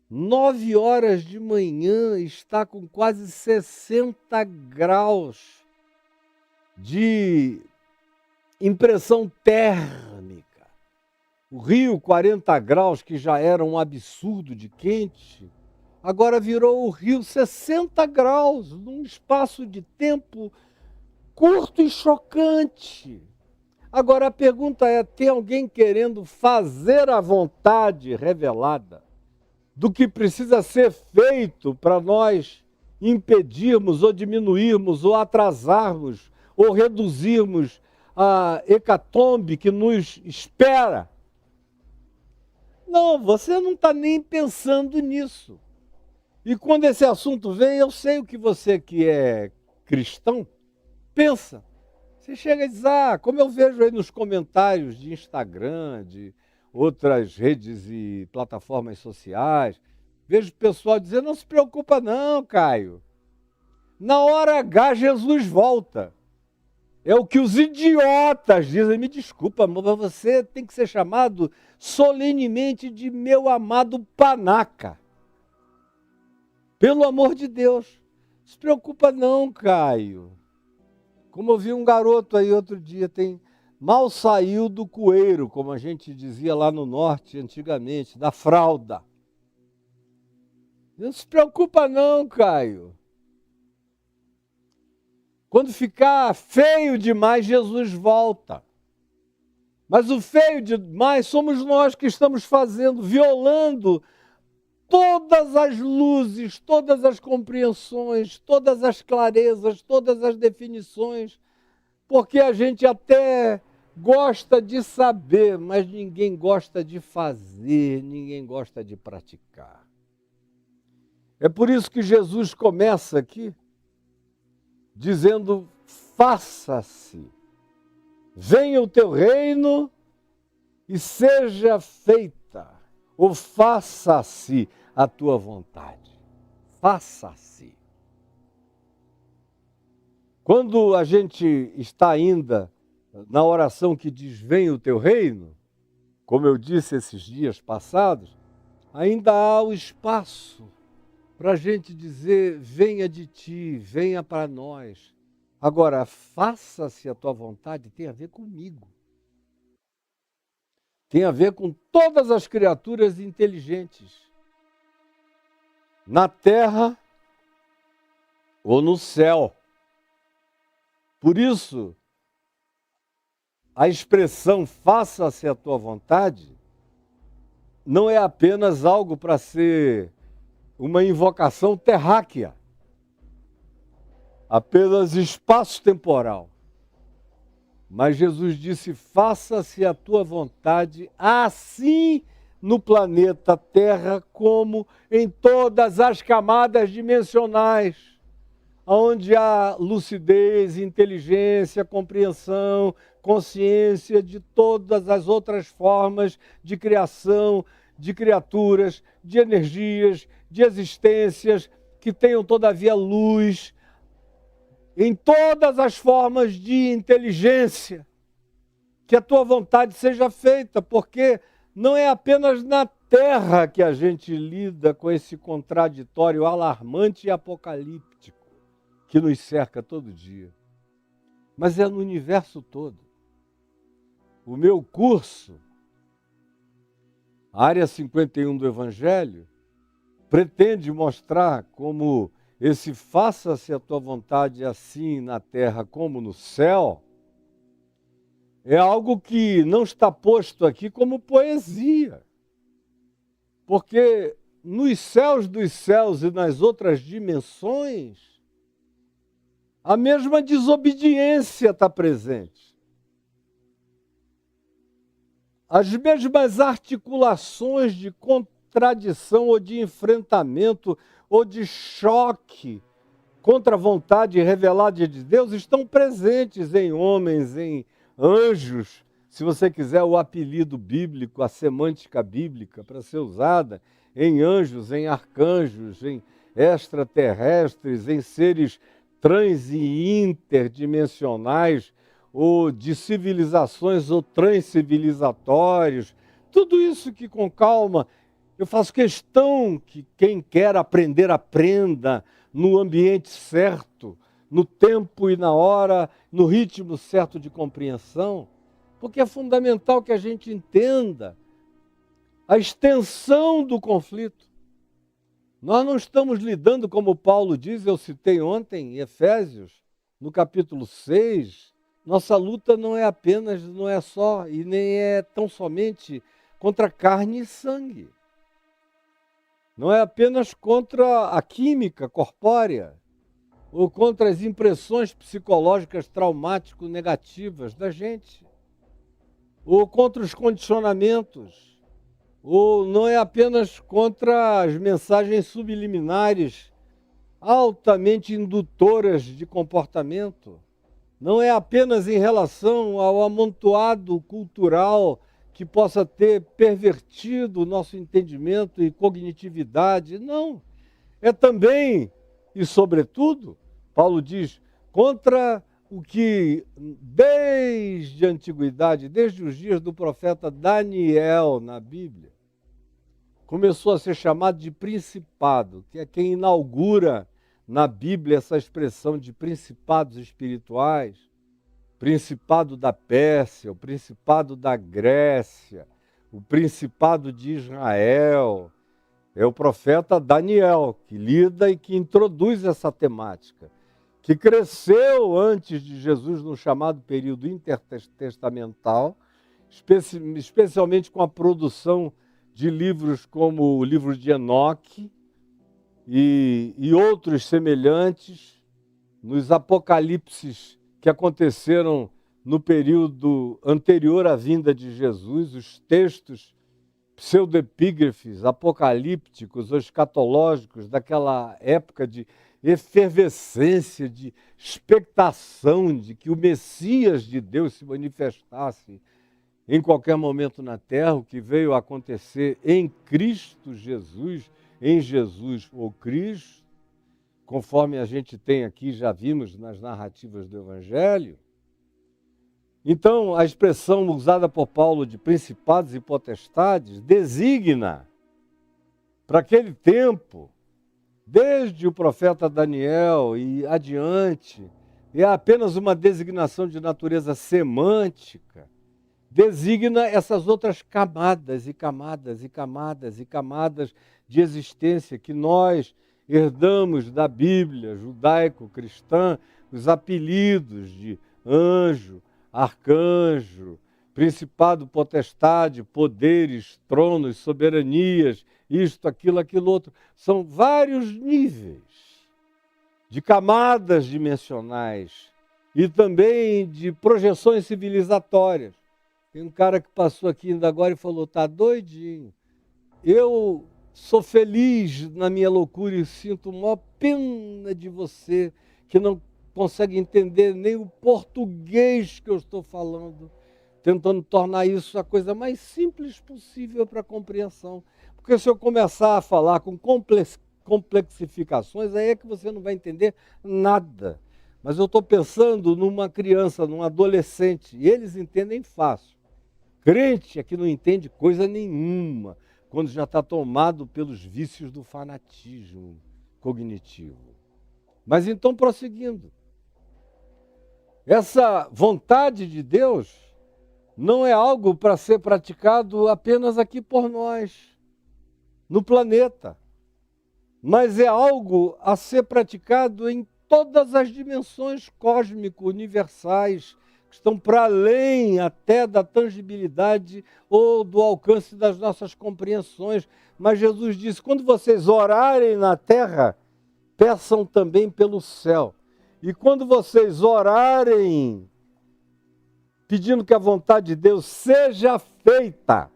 9 horas de manhã, está com quase 60 graus de impressão térmica. O Rio, 40 graus, que já era um absurdo de quente, agora virou o Rio 60 graus, num espaço de tempo curto e chocante. Agora a pergunta é, tem alguém querendo fazer a vontade revelada do que precisa ser feito para nós impedirmos ou diminuirmos ou atrasarmos ou reduzirmos a hecatombe que nos espera? Não, você não está nem pensando nisso. E quando esse assunto vem, eu sei o que você que é cristão pensa. Você chega e diz, como eu vejo aí nos comentários de Instagram, de outras redes e plataformas sociais, vejo o pessoal dizendo, não se preocupa não, Caio. Na hora H, Jesus volta. É o que os idiotas dizem. Me desculpa, mas você tem que ser chamado solenemente de meu amado panaca. Pelo amor de Deus. Não se preocupa não, Caio. Como eu vi um garoto aí outro dia, mal saiu do coeiro, como a gente dizia lá no norte antigamente, da fralda. Não se preocupa não, Caio. Quando ficar feio demais, Jesus volta. Mas o feio demais somos nós que estamos fazendo, violando todas as luzes, todas as compreensões, todas as clarezas, todas as definições, porque a gente até gosta de saber, mas ninguém gosta de fazer, ninguém gosta de praticar. É por isso que Jesus começa aqui dizendo: faça-se, venha o teu reino e seja feita, ou faça-se a tua vontade. Faça-se. Quando a gente está ainda na oração que diz: venha o teu reino, como eu disse esses dias passados, ainda há o espaço para a gente dizer: venha de ti, venha para nós. Agora, faça-se a tua vontade tem a ver comigo. Tem a ver com todas as criaturas inteligentes, na terra ou no céu. Por isso, a expressão faça-se a tua vontade não é apenas algo para ser uma invocação terráquea, apenas espaço-temporal. Mas Jesus disse: faça-se a tua vontade, assim no planeta Terra como em todas as camadas dimensionais, onde há lucidez, inteligência, compreensão, consciência de todas as outras formas de criação, de criaturas, de energias, de existências, que tenham todavia luz, em todas as formas de inteligência, que a tua vontade seja feita, porque não é apenas na Terra que a gente lida com esse contraditório alarmante e apocalíptico que nos cerca todo dia, mas é no universo todo. O meu curso, a Área 51 do Evangelho, pretende mostrar como esse faça-se a tua vontade assim na terra como no céu é algo que não está posto aqui como poesia. Porque nos céus dos céus e nas outras dimensões, a mesma desobediência está presente. As mesmas articulações de contradição ou de enfrentamento ou de choque contra a vontade revelada de Deus estão presentes em homens, em anjos, se você quiser o apelido bíblico, a semântica bíblica para ser usada, em anjos, em arcanjos, em extraterrestres, em seres trans e interdimensionais, ou de civilizações ou transcivilizatórios, tudo isso que com calma eu faço questão que quem quer aprender, aprenda no ambiente certo, no tempo e na hora, no ritmo certo de compreensão, porque é fundamental que a gente entenda a extensão do conflito. Nós não estamos lidando, como Paulo diz, eu citei ontem em Efésios, no capítulo 6, nossa luta não é apenas, não é só e nem é tão somente contra carne e sangue. Não é apenas contra a química corpórea ou contra as impressões psicológicas traumático-negativas da gente, ou contra os condicionamentos, ou não é apenas contra as mensagens subliminares altamente indutoras de comportamento, não é apenas em relação ao amontoado cultural que possa ter pervertido o nosso entendimento e cognitividade. Não. É também, e sobretudo, Paulo diz, contra o que desde a antiguidade, desde os dias do profeta Daniel na Bíblia, começou a ser chamado de principado, que é quem inaugura na Bíblia essa expressão de principados espirituais, principado da Pérsia, o principado da Grécia, o principado de Israel. É o profeta Daniel que lida e que introduz essa temática, que cresceu antes de Jesus no chamado período intertestamental, especialmente com a produção de livros como o livro de Enoque e outros semelhantes, nos apocalipses que aconteceram no período anterior à vinda de Jesus, os textos pseudoepígrafes, apocalípticos ou escatológicos daquela época de efervescência, de expectação de que o Messias de Deus se manifestasse em qualquer momento na terra, o que veio a acontecer em Cristo Jesus, em Jesus o Cristo, conforme a gente tem aqui, já vimos nas narrativas do Evangelho. Então, a expressão usada por Paulo de principados e potestades designa, para aquele tempo, desde o profeta Daniel e adiante, é apenas uma designação de natureza semântica, designa essas outras camadas e camadas e camadas e camadas de existência que nós herdamos da Bíblia judaico-cristã, os apelidos de anjo, arcanjo, principado, potestade, poderes, tronos, soberanias, isto, aquilo outro. São vários níveis de camadas dimensionais e também de projeções civilizatórias. Tem um cara que passou aqui ainda agora e falou, tá doidinho. Eu sou feliz na minha loucura e sinto maior pena de você que não consegue entender nem o português que eu estou falando, tentando tornar isso a coisa mais simples possível para a compreensão. Porque se eu começar a falar com complexificações, aí é que você não vai entender nada. Mas eu estou pensando numa criança, num adolescente, e eles entendem fácil. Crente é que não entende coisa nenhuma, quando já está tomado pelos vícios do fanatismo cognitivo. Mas então, prosseguindo. Essa vontade de Deus não é algo para ser praticado apenas aqui por nós, no planeta, mas é algo a ser praticado em todas as dimensões cósmico-universais, que estão para além até da tangibilidade ou do alcance das nossas compreensões. Mas Jesus disse, quando vocês orarem na terra, peçam também pelo céu. E quando vocês orarem, pedindo que a vontade de Deus seja feita,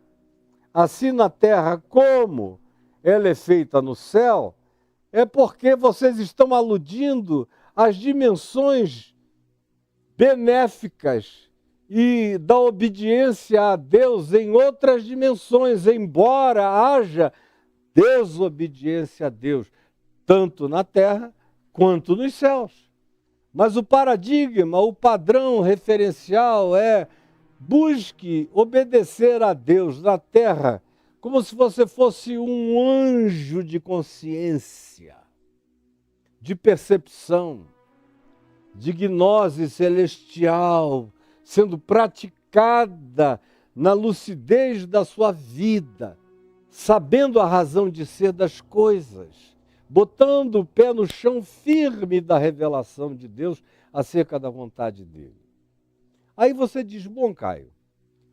assim na terra como ela é feita no céu, é porque vocês estão aludindo às dimensões benéficas e da obediência a Deus em outras dimensões, embora haja desobediência a Deus, tanto na terra quanto nos céus. Mas o paradigma, o padrão referencial é busque obedecer a Deus na terra como se você fosse um anjo de consciência, de percepção, de gnose celestial, sendo praticada na lucidez da sua vida, sabendo a razão de ser das coisas, botando o pé no chão firme da revelação de Deus acerca da vontade dele. Aí você diz, bom, Caio,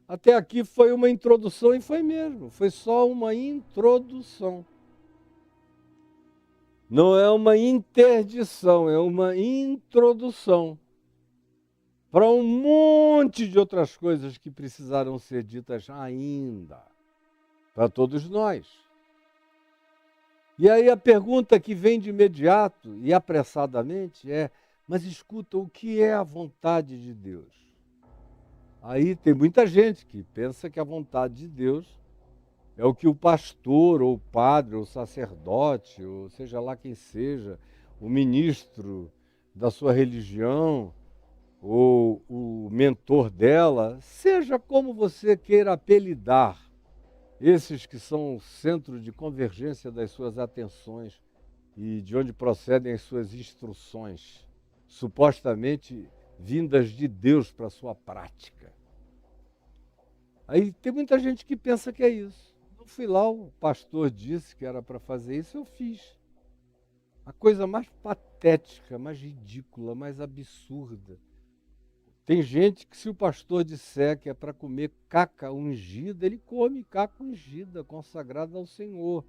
até aqui foi uma introdução, e foi mesmo, foi só uma introdução. Não é uma interdição, é uma introdução para um monte de outras coisas que precisaram ser ditas ainda, para todos nós. E aí a pergunta que vem de imediato e apressadamente é, mas escuta, o que é a vontade de Deus? Aí tem muita gente que pensa que a vontade de Deus é o que o pastor, ou o padre, ou o sacerdote, ou seja lá quem seja, o ministro da sua religião, ou o mentor dela, seja como você queira apelidar esses que são o centro de convergência das suas atenções e de onde procedem as suas instruções, supostamente vindas de Deus para a sua prática. Aí tem muita gente que pensa que é isso. Eu fui lá, o pastor disse que era para fazer isso, eu fiz. A coisa mais patética, mais ridícula, mais absurda. Tem gente que, se o pastor disser que é para comer caca ungida, ele come caca ungida, consagrada ao Senhor.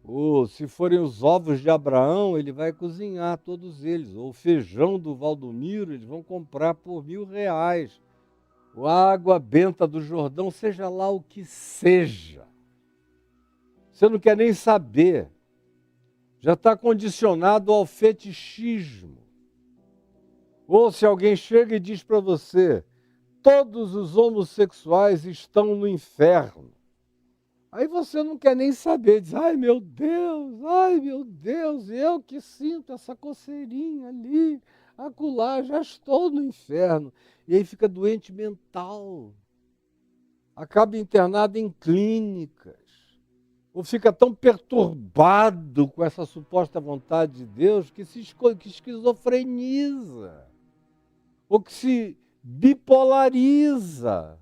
Ou se forem os ovos de Abraão, ele vai cozinhar todos eles. Ou o feijão do Valdomiro, eles vão comprar por R$1.000. Ou a água benta do Jordão, seja lá o que seja. Você não quer nem saber. Já está condicionado ao fetichismo. Ou se alguém chega e diz para você, todos os homossexuais estão no inferno. Aí você não quer nem saber, diz, ai meu Deus, eu que sinto essa coceirinha ali, acolá, já estou no inferno. E aí fica doente mental, acaba internado em clínicas, ou fica tão perturbado com essa suposta vontade de Deus que se esquizofreniza, ou que se bipolariza.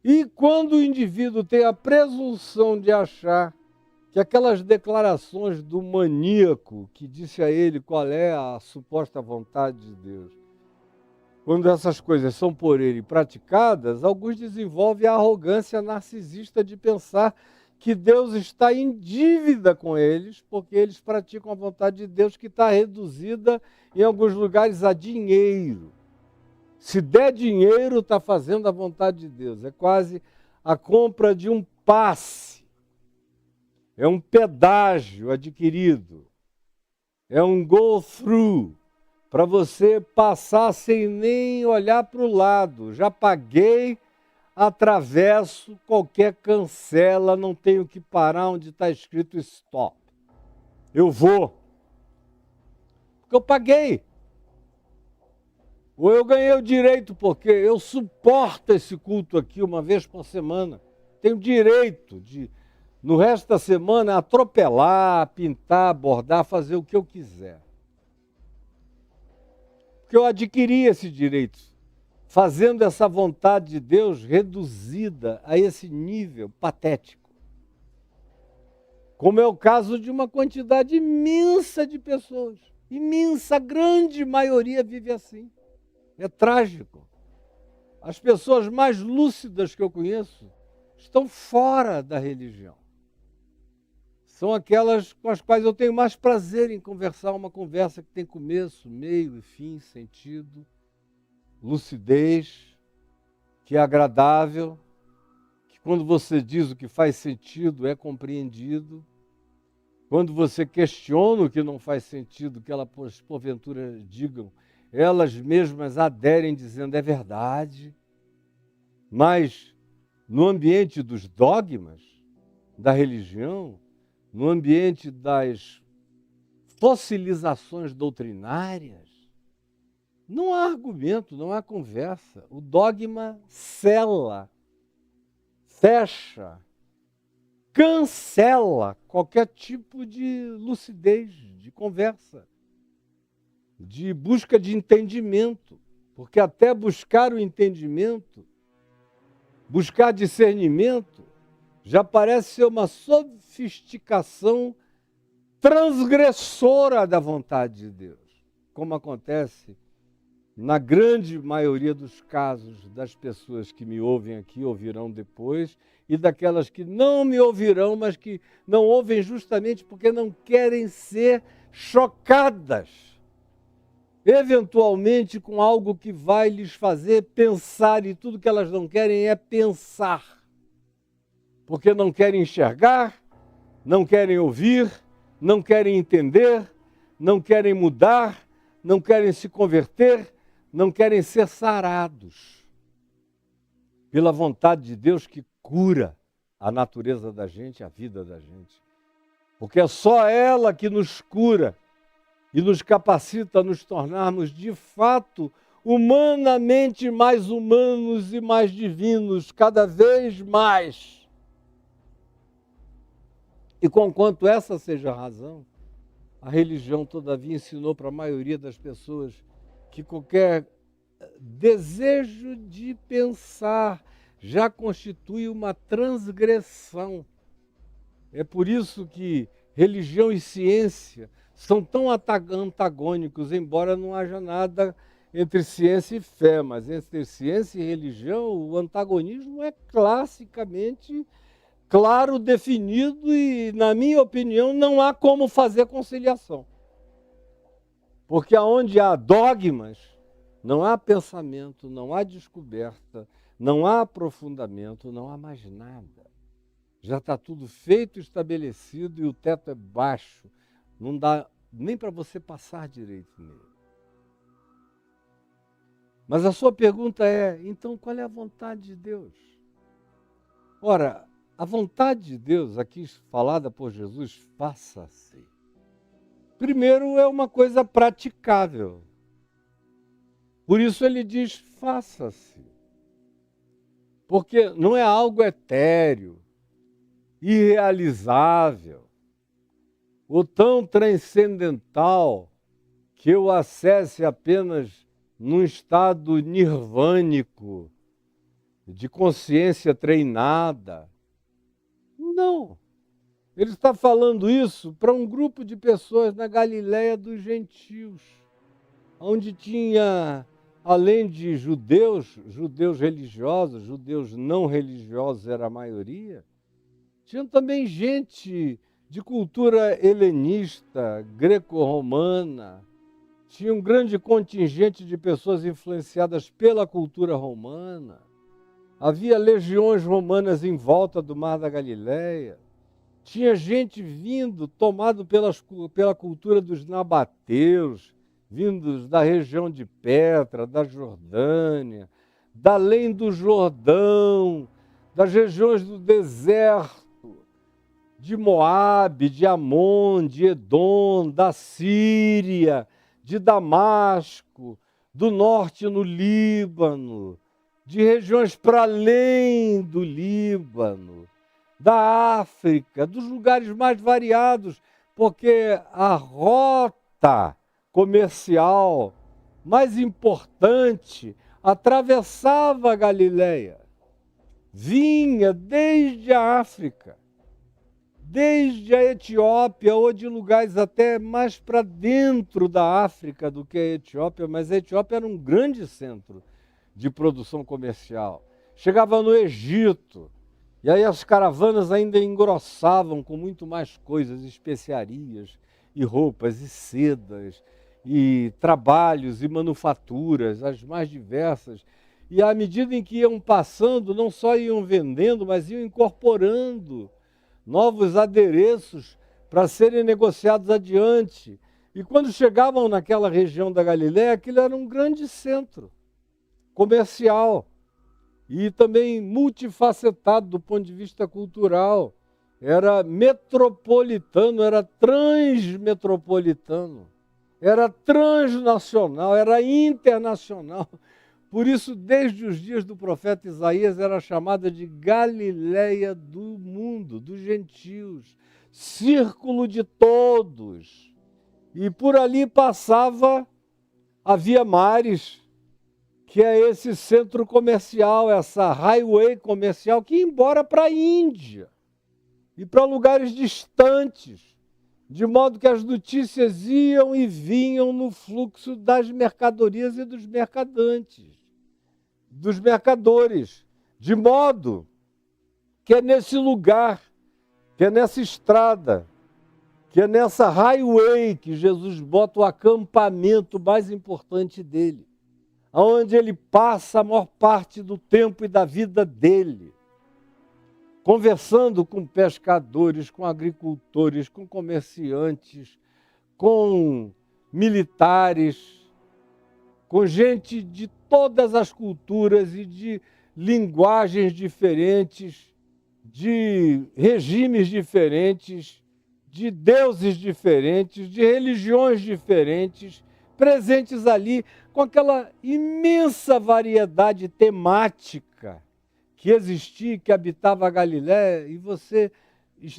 E quando o indivíduo tem a presunção de achar que aquelas declarações do maníaco que disse a ele qual é a suposta vontade de Deus, quando essas coisas são por ele praticadas, alguns desenvolvem a arrogância narcisista de pensar que Deus está em dívida com eles, porque eles praticam a vontade de Deus que está reduzida em alguns lugares a dinheiro. Se der dinheiro, está fazendo a vontade de Deus. É quase a compra de um passe. É um pedágio adquirido. É um go-through para você passar sem nem olhar para o lado. Já paguei, atravesso, qualquer cancela, não tenho que parar onde está escrito stop. Eu vou. Porque eu paguei. Ou eu ganhei o direito, porque eu suporto esse culto aqui uma vez por semana. Tenho direito de, no resto da semana, atropelar, pintar, bordar, fazer o que eu quiser. Porque eu adquiri esse direito, fazendo essa vontade de Deus reduzida a esse nível patético. Como é o caso de uma quantidade imensa de pessoas. Imensa, a grande maioria vive assim. É trágico. As pessoas mais lúcidas que eu conheço estão fora da religião. São aquelas com as quais eu tenho mais prazer em conversar, uma conversa que tem começo, meio e fim, sentido, lucidez, que é agradável, que quando você diz o que faz sentido é compreendido, quando você questiona o que não faz sentido, que elas porventura digam, elas mesmas aderem dizendo é verdade, mas no ambiente dos dogmas da religião, no ambiente das fossilizações doutrinárias, não há argumento, não há conversa. O dogma cela, fecha, cancela qualquer tipo de lucidez, de conversa, de busca de entendimento, porque até buscar o entendimento, buscar discernimento, já parece ser uma sofisticação transgressora da vontade de Deus, como acontece na grande maioria dos casos das pessoas que me ouvem aqui, ouvirão depois, e daquelas que não me ouvirão, mas que não ouvem justamente porque não querem ser chocadas, eventualmente com algo que vai lhes fazer pensar, e tudo que elas não querem é pensar, porque não querem enxergar, não querem ouvir, não querem entender, não querem mudar, não querem se converter, não querem ser sarados pela vontade de Deus que cura a natureza da gente, a vida da gente. Porque é só ela que nos cura e nos capacita a nos tornarmos, de fato, humanamente mais humanos e mais divinos, cada vez mais. E conquanto essa seja a razão, a religião, todavia, ensinou para a maioria das pessoas que qualquer desejo de pensar já constitui uma transgressão. É por isso que religião e ciência são tão antagônicos, embora não haja nada entre ciência e fé, mas entre ciência e religião o antagonismo é classicamente claro, definido e, na minha opinião, não há como fazer conciliação. Porque aonde há dogmas, não há pensamento, não há descoberta, não há aprofundamento, não há mais nada. Já está tudo feito, estabelecido e o teto é baixo. Não dá nem para você passar direito nele. Mas a sua pergunta é, então qual é a vontade de Deus? Ora, a vontade de Deus, aqui falada por Jesus, faça-se. Primeiro é uma coisa praticável. Por isso ele diz, faça-se. Porque não é algo etéreo, irrealizável, ou tão transcendental que eu acesse apenas num estado nirvânico, de consciência treinada. Não. Ele está falando isso para um grupo de pessoas na Galiléia dos gentios, onde tinha, além de judeus, judeus religiosos, judeus não religiosos era a maioria, tinha também gente de cultura helenista, greco-romana, tinha um grande contingente de pessoas influenciadas pela cultura romana. Havia legiões romanas em volta do Mar da Galileia. Tinha gente vindo, tomado pela cultura dos nabateus, vindos da região de Petra, da Jordânia, da além do Jordão, das regiões do deserto, de Moabe, de Amon, de Edom, da Síria, de Damasco, do norte no Líbano, de regiões para além do Líbano, da África, dos lugares mais variados, porque a rota comercial mais importante atravessava a Galileia, vinha desde a África, desde a Etiópia ou de lugares até mais para dentro da África do que a Etiópia, mas a Etiópia era um grande centro de produção comercial. Chegava no Egito, e aí as caravanas ainda engrossavam com muito mais coisas, especiarias, e roupas, e sedas, e trabalhos, e manufaturas, as mais diversas. E à medida em que iam passando, não só iam vendendo, mas iam incorporando novos adereços para serem negociados adiante. E quando chegavam naquela região da Galiléia, aquilo era um grande centro comercial e também multifacetado do ponto de vista cultural. Era metropolitano, era transmetropolitano, era transnacional, era internacional. Por isso, desde os dias do profeta Isaías, era chamada de Galiléia do mundo, dos gentios, círculo de todos. E por ali passava, havia mares, que é esse centro comercial, essa highway comercial, que ia embora para a Índia e para lugares distantes, de modo que as notícias iam e vinham no fluxo das mercadorias e dos mercadantes, dos mercadores, de modo que é nesse lugar, que é nessa estrada, que é nessa highway que Jesus bota o acampamento mais importante dele, onde ele passa a maior parte do tempo e da vida dele, conversando com pescadores, com agricultores, com comerciantes, com militares, com gente de todas as culturas e de linguagens diferentes, de regimes diferentes, de deuses diferentes, de religiões diferentes, presentes ali com aquela imensa variedade temática que existia, que habitava a Galiléia, e você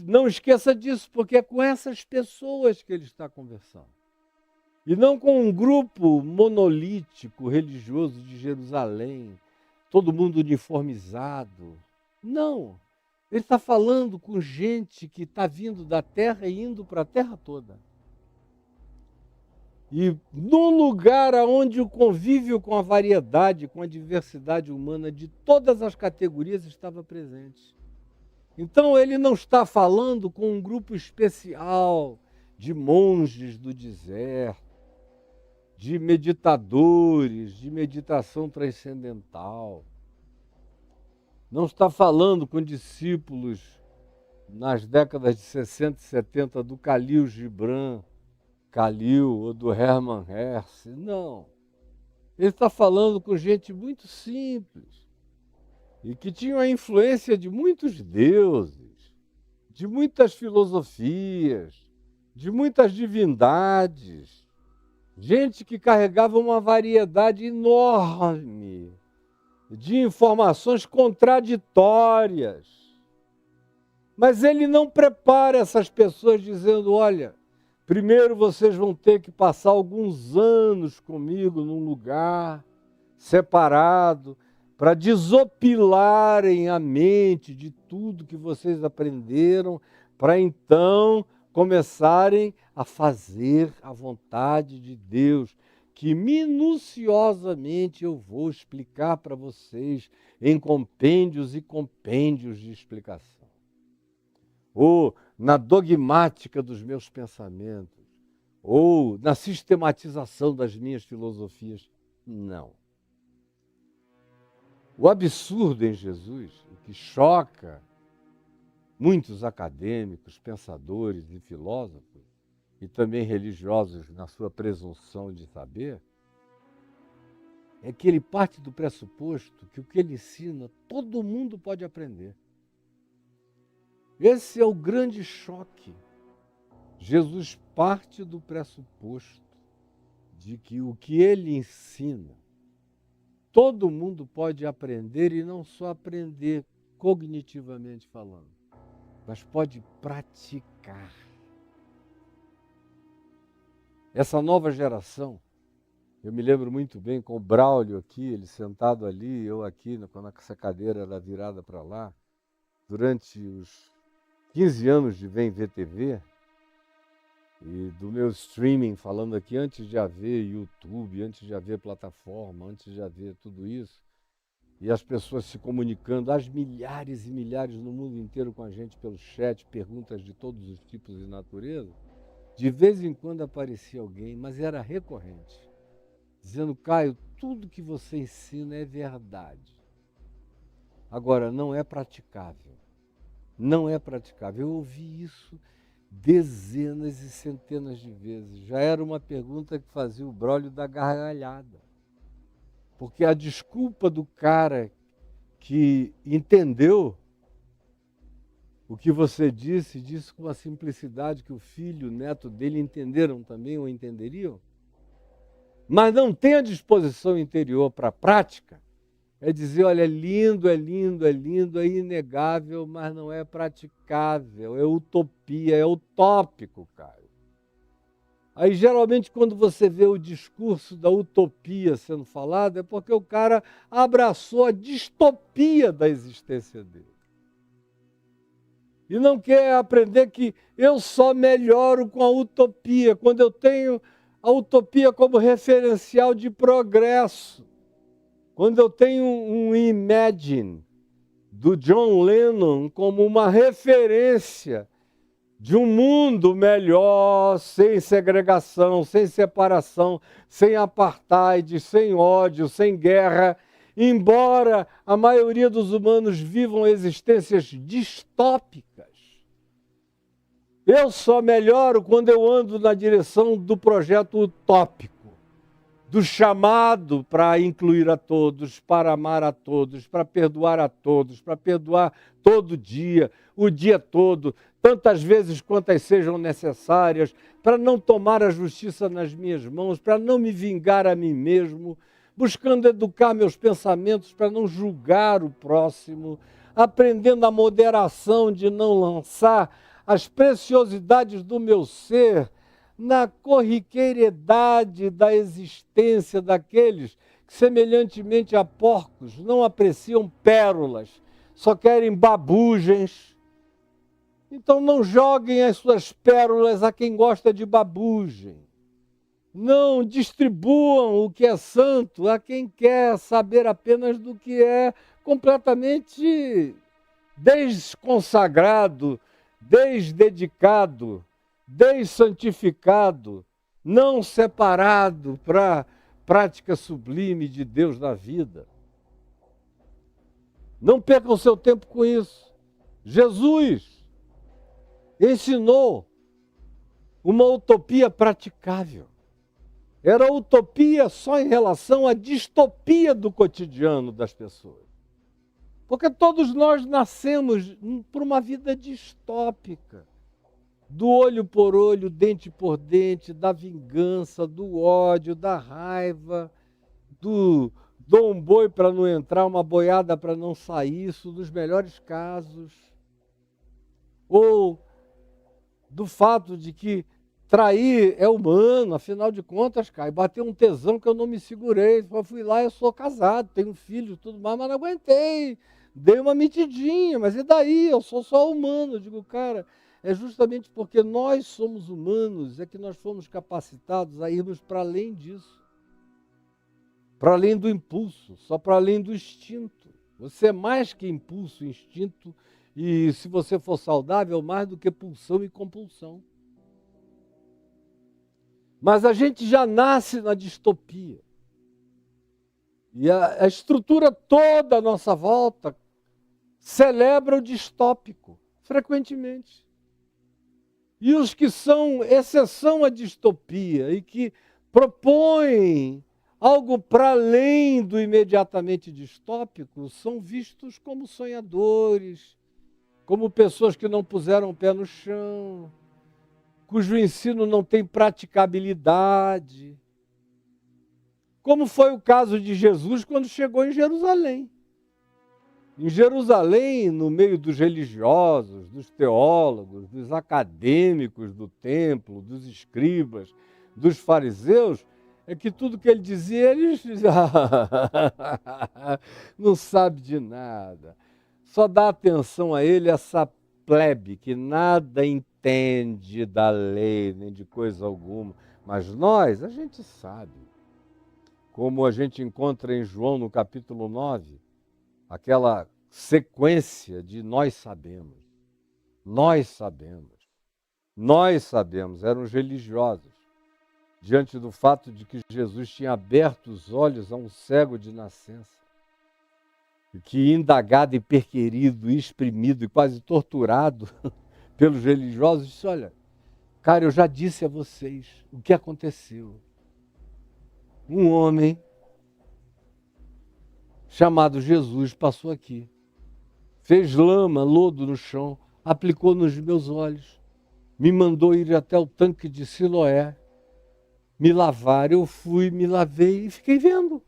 não esqueça disso, porque é com essas pessoas que ele está conversando. E não com um grupo monolítico religioso de Jerusalém, todo mundo uniformizado. Não. Ele está falando com gente que está vindo da terra e indo para a terra toda. E num lugar onde o convívio com a variedade, com a diversidade humana de todas as categorias estava presente. Então ele não está falando com um grupo especial de monges do deserto, de meditadores, de meditação transcendental. Não está falando com discípulos nas décadas de 60 e 70 do Khalil Gibran, ou do Hermann Hesse. Não. Ele está falando com gente muito simples e que tinha a influência de muitos deuses, de muitas filosofias, de muitas divindades. Gente que carregava uma variedade enorme de informações contraditórias. Mas ele não prepara essas pessoas dizendo, olha, primeiro vocês vão ter que passar alguns anos comigo num lugar separado para desopilarem a mente de tudo que vocês aprenderam, para então começarem a fazer a vontade de Deus, que minuciosamente eu vou explicar para vocês em compêndios e compêndios de explicação. Ou na dogmática dos meus pensamentos, ou na sistematização das minhas filosofias. Não. O absurdo em Jesus, o que choca muitos acadêmicos, pensadores e filósofos, e também religiosos na sua presunção de saber, é que ele parte do pressuposto que o que ele ensina, todo mundo pode aprender. Esse é o grande choque. Jesus parte do pressuposto de que o que ele ensina, todo mundo pode aprender, e não só aprender cognitivamente falando, mas pode praticar. Essa nova geração, eu me lembro muito bem com o Braulio aqui, ele sentado ali, eu aqui, quando essa cadeira era virada para lá, durante os 15 anos de Vem Ver TV, e do meu streaming, falando aqui, antes de haver YouTube, antes de haver plataforma, antes de haver tudo isso, e as pessoas se comunicando, as milhares e milhares no mundo inteiro com a gente pelo chat, perguntas de todos os tipos e natureza, de vez em quando aparecia alguém, mas era recorrente, dizendo, Caio, tudo que você ensina é verdade. Agora, não é praticável. Não é praticável. Eu ouvi isso dezenas e centenas de vezes. Já era uma pergunta que fazia o Braulio dar gargalhada. Porque a desculpa do cara que entendeu o que você disse com uma simplicidade que o filho, o neto dele entenderam também ou entenderiam, mas não tem a disposição interior para a prática, é dizer, olha, é lindo, é lindo, é lindo, é inegável, mas não é praticável, é utopia, é utópico, Caio. Aí, geralmente, quando você vê o discurso da utopia sendo falado, é porque o cara abraçou a distopia da existência dele. E não quer aprender que eu só melhoro com a utopia, quando eu tenho a utopia como referencial de progresso. Quando eu tenho um Imagine do John Lennon como uma referência de um mundo melhor, sem segregação, sem separação, sem apartheid, sem ódio, sem guerra, embora a maioria dos humanos vivam existências distópicas. Eu só melhoro quando eu ando na direção do projeto utópico, do chamado para incluir a todos, para amar a todos, para perdoar a todos, para perdoar todo dia, o dia todo, tantas vezes quantas sejam necessárias, para não tomar a justiça nas minhas mãos, para não me vingar a mim mesmo, buscando educar meus pensamentos para não julgar o próximo, aprendendo a moderação de não lançar as preciosidades do meu ser na corriqueiriedade da existência daqueles que, semelhantemente a porcos, não apreciam pérolas, só querem babugens. Então não joguem as suas pérolas a quem gosta de babugem. Não distribuam o que é santo a quem quer saber apenas do que é completamente desconsagrado, desdedicado, dessantificado, não separado para a prática sublime de Deus na vida. Não percam seu tempo com isso. Jesus ensinou uma utopia praticável. Era utopia só em relação à distopia do cotidiano das pessoas. Porque todos nós nascemos por uma vida distópica. Do olho por olho, dente por dente, da vingança, do ódio, da raiva, do dou um boi para não entrar, uma boiada para não sair, isso nos melhores casos. Ou do fato de que trair é humano, afinal de contas, cara, bateu um tesão que eu não me segurei. Eu fui lá, eu sou casado, tenho filho e tudo mais, mas não aguentei. Dei uma mitidinha, mas e daí? Eu sou só humano. Eu digo, cara, é justamente porque nós somos humanos é que nós fomos capacitados a irmos para além disso. Para além do impulso, só para além do instinto. Você é mais que impulso, instinto, e se você for saudável, mais do que pulsão e compulsão. Mas a gente já nasce na distopia. E a estrutura toda à nossa volta celebra o distópico, frequentemente. E os que são exceção à distopia e que propõem algo para além do imediatamente distópico são vistos como sonhadores, como pessoas que não puseram o pé no chão, cujo ensino não tem praticabilidade. Como foi o caso de Jesus quando chegou em Jerusalém. Em Jerusalém, no meio dos religiosos, dos teólogos, dos acadêmicos do templo, dos escribas, dos fariseus, é que tudo que ele dizia, eles não sabe de nada. Só dá atenção a ele essa plebe que nada entende da lei, nem de coisa alguma. Mas nós, a gente sabe. Como a gente encontra em João no capítulo 9, aquela sequência de nós sabemos. Nós sabemos. Nós sabemos, eram os religiosos, diante do fato de que Jesus tinha aberto os olhos a um cego de nascença, e que indagado e perquirido, exprimido e quase torturado pelos religiosos, disse, olha, cara, eu já disse a vocês o que aconteceu. Um homem chamado Jesus passou aqui, fez lama, lodo no chão, aplicou nos meus olhos, me mandou ir até o tanque de Siloé, me lavar. Eu fui, me lavei e fiquei vendo.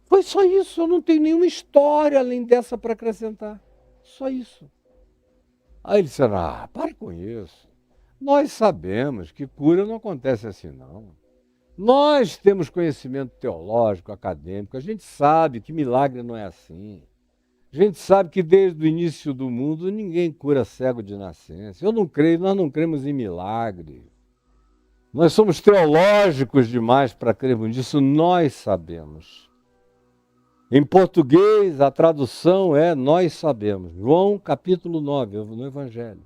Foi só isso, eu não tenho nenhuma história além dessa para acrescentar. Só isso. Aí ele disse, para com isso. Nós sabemos que cura não acontece assim, não. Nós temos conhecimento teológico, acadêmico, a gente sabe que milagre não é assim. A gente sabe que desde o início do mundo ninguém cura cego de nascença. Eu não creio, nós não cremos em milagre. Nós somos teológicos demais para crermos nisso, nós sabemos. Em português, a tradução é nós sabemos. João capítulo 9, no Evangelho.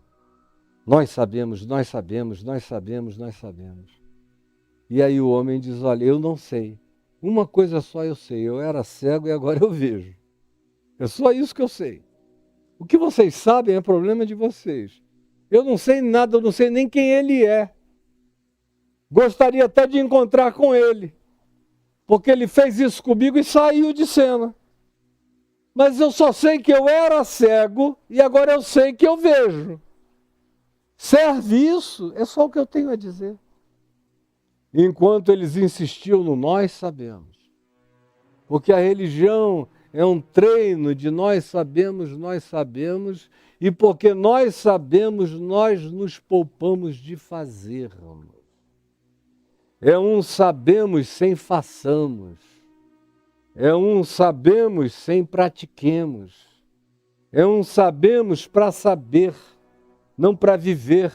Nós sabemos, nós sabemos, nós sabemos, nós sabemos. E aí o homem diz, olha, eu não sei. Uma coisa só eu sei, eu era cego e agora eu vejo. É só isso que eu sei. O que vocês sabem é problema de vocês. Eu não sei nada, eu não sei nem quem ele é. Gostaria até de encontrar com ele, porque ele fez isso comigo e saiu de cena. Mas eu só sei que eu era cego e agora eu sei que eu vejo. Serve isso? É só o que eu tenho a dizer. Enquanto eles insistiam no nós sabemos. Porque a religião é um treino de nós sabemos, e porque nós sabemos, nós nos poupamos de fazer. É um sabemos sem façamos. É um sabemos sem pratiquemos. É um sabemos para saber, não para viver.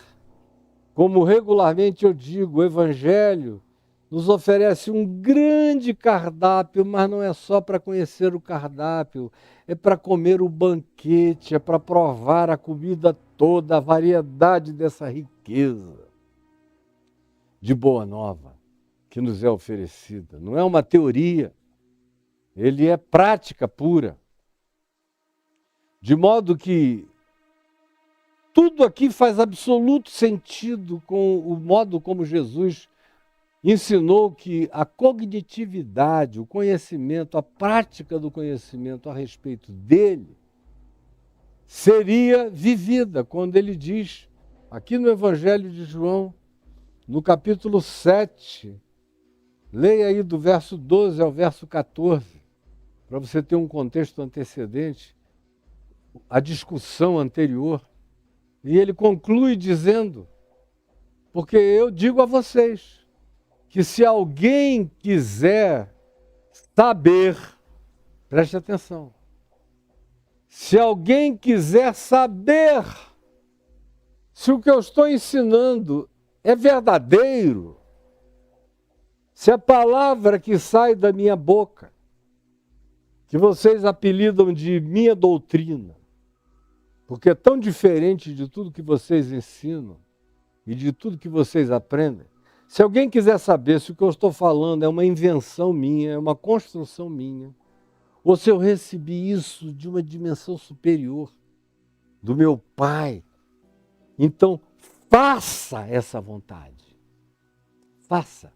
Como regularmente eu digo, o Evangelho nos oferece um grande cardápio, mas não é só para conhecer o cardápio, é para comer o banquete, é para provar a comida toda, a variedade dessa riqueza de boa nova que nos é oferecida. Não é uma teoria, ele é prática pura. De modo que tudo aqui faz absoluto sentido com o modo como Jesus ensinou que a cognitividade, o conhecimento, a prática do conhecimento a respeito dele seria vivida quando ele diz, aqui no Evangelho de João, no capítulo 7, leia aí do verso 12 ao verso 14, para você ter um contexto antecedente, a discussão anterior. E ele conclui dizendo, porque eu digo a vocês, que se alguém quiser saber, preste atenção, se alguém quiser saber se o que eu estou ensinando é verdadeiro, se a palavra que sai da minha boca, que vocês apelidam de minha doutrina, porque é tão diferente de tudo que vocês ensinam e de tudo que vocês aprendem. Se alguém quiser saber se o que eu estou falando é uma invenção minha, é uma construção minha, ou se eu recebi isso de uma dimensão superior, do meu Pai, então faça essa vontade. Faça.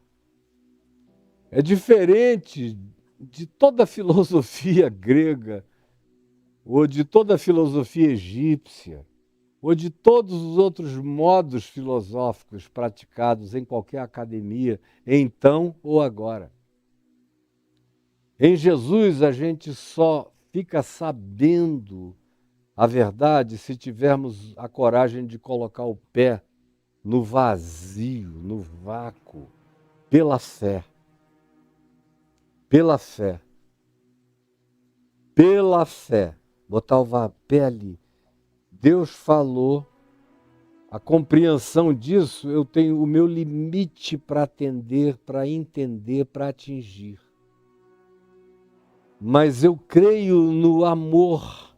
É diferente de toda a filosofia grega, ou de toda a filosofia egípcia, ou de todos os outros modos filosóficos praticados em qualquer academia, então ou agora. Em Jesus a gente só fica sabendo a verdade se tivermos a coragem de colocar o pé no vazio, no vácuo, pela fé. Pela fé. Pela fé. Botar o pé ali. Deus falou, a compreensão disso, eu tenho o meu limite para atender, para entender, para atingir. Mas eu creio no amor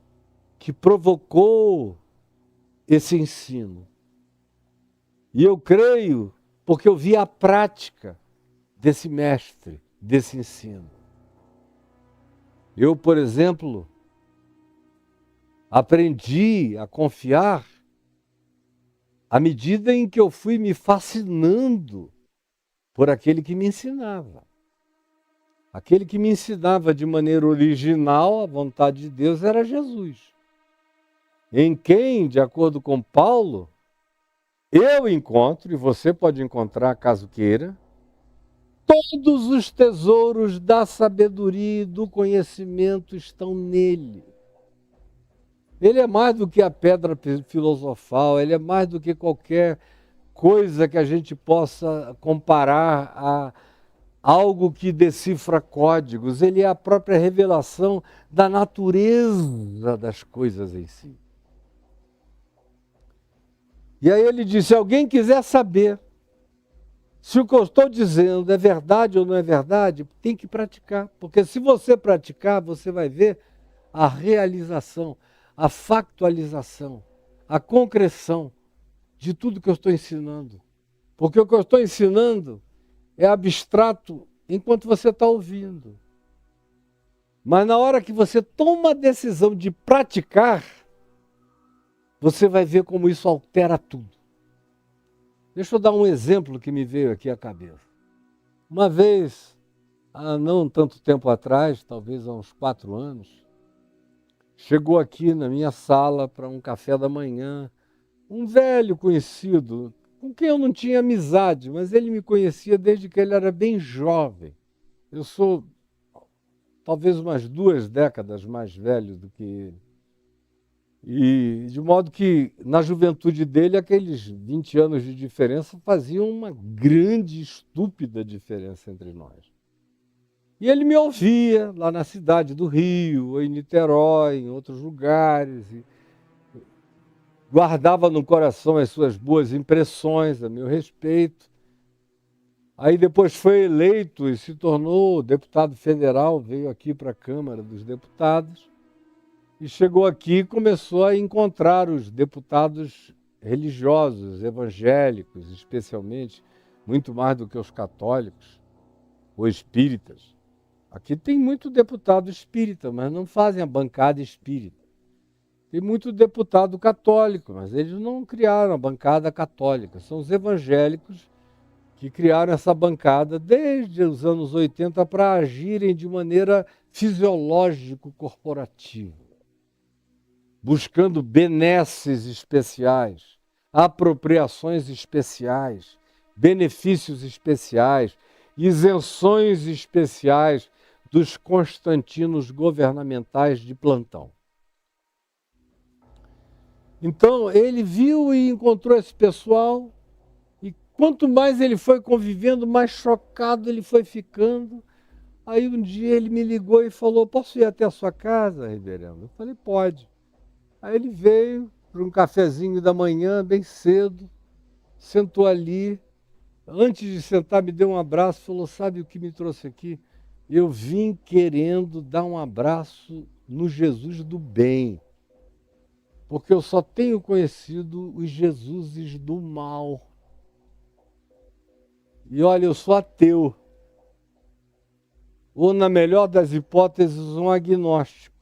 que provocou esse ensino. E eu creio porque eu vi a prática desse mestre, desse ensino. Eu, por exemplo, aprendi a confiar à medida em que eu fui me fascinando por aquele que me ensinava. Aquele que me ensinava de maneira original a vontade de Deus era Jesus. Em quem, de acordo com Paulo, eu encontro, e você pode encontrar caso queira, todos os tesouros da sabedoria e do conhecimento estão nele. Ele é mais do que a pedra filosofal, ele é mais do que qualquer coisa que a gente possa comparar a algo que decifra códigos. Ele é a própria revelação da natureza das coisas em si. E aí ele diz, se alguém quiser saber se o que eu estou dizendo é verdade ou não é verdade, tem que praticar. Porque se você praticar, você vai ver a realização, a factualização, a concreção de tudo que eu estou ensinando. Porque o que eu estou ensinando é abstrato enquanto você está ouvindo. Mas na hora que você toma a decisão de praticar, você vai ver como isso altera tudo. Deixa eu dar um exemplo que me veio aqui à cabeça. Uma vez, há não tanto tempo atrás, talvez há uns 4 anos, chegou aqui na minha sala para um café da manhã, um velho conhecido, com quem eu não tinha amizade, mas ele me conhecia desde que ele era bem jovem. Eu sou talvez umas 2 décadas mais velho do que ele. E de modo que, na juventude dele, aqueles 20 anos de diferença faziam uma grande, estúpida diferença entre nós. E ele me ouvia lá na cidade do Rio, ou em Niterói, em outros lugares, e guardava no coração as suas boas impressões a meu respeito. Aí depois foi eleito e se tornou deputado federal, veio aqui para a Câmara dos Deputados, e chegou aqui e começou a encontrar os deputados religiosos, evangélicos, especialmente, muito mais do que os católicos ou espíritas. Aqui tem muito deputado espírita, mas não fazem a bancada espírita. Tem muito deputado católico, mas eles não criaram a bancada católica. São os evangélicos que criaram essa bancada desde os anos 80 para agirem de maneira fisiológico-corporativa, buscando benesses especiais, apropriações especiais, benefícios especiais, isenções especiais dos constantinos governamentais de plantão. Então, ele viu e encontrou esse pessoal, e quanto mais ele foi convivendo, mais chocado ele foi ficando. Aí um dia ele me ligou e falou: posso ir até a sua casa, reverendo? Eu falei: pode. Aí ele veio para um cafezinho da manhã, bem cedo, sentou ali. Antes de sentar, me deu um abraço, falou: sabe o que me trouxe aqui? Eu vim querendo dar um abraço no Jesus do bem, porque eu só tenho conhecido os Jesuses do mal. E olha, eu sou ateu, ou na melhor das hipóteses, um agnóstico.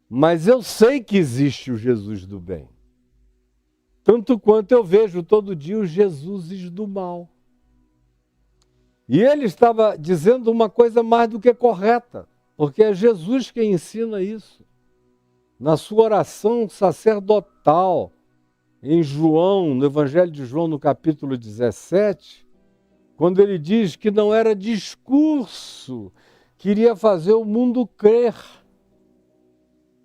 Mas eu sei que existe o Jesus do bem, tanto quanto eu vejo todo dia os Jesuses do mal. E ele estava dizendo uma coisa mais do que correta, porque é Jesus quem ensina isso. Na sua oração sacerdotal, em João, no Evangelho de João, no capítulo 17, quando ele diz que não era discurso que iria fazer o mundo crer,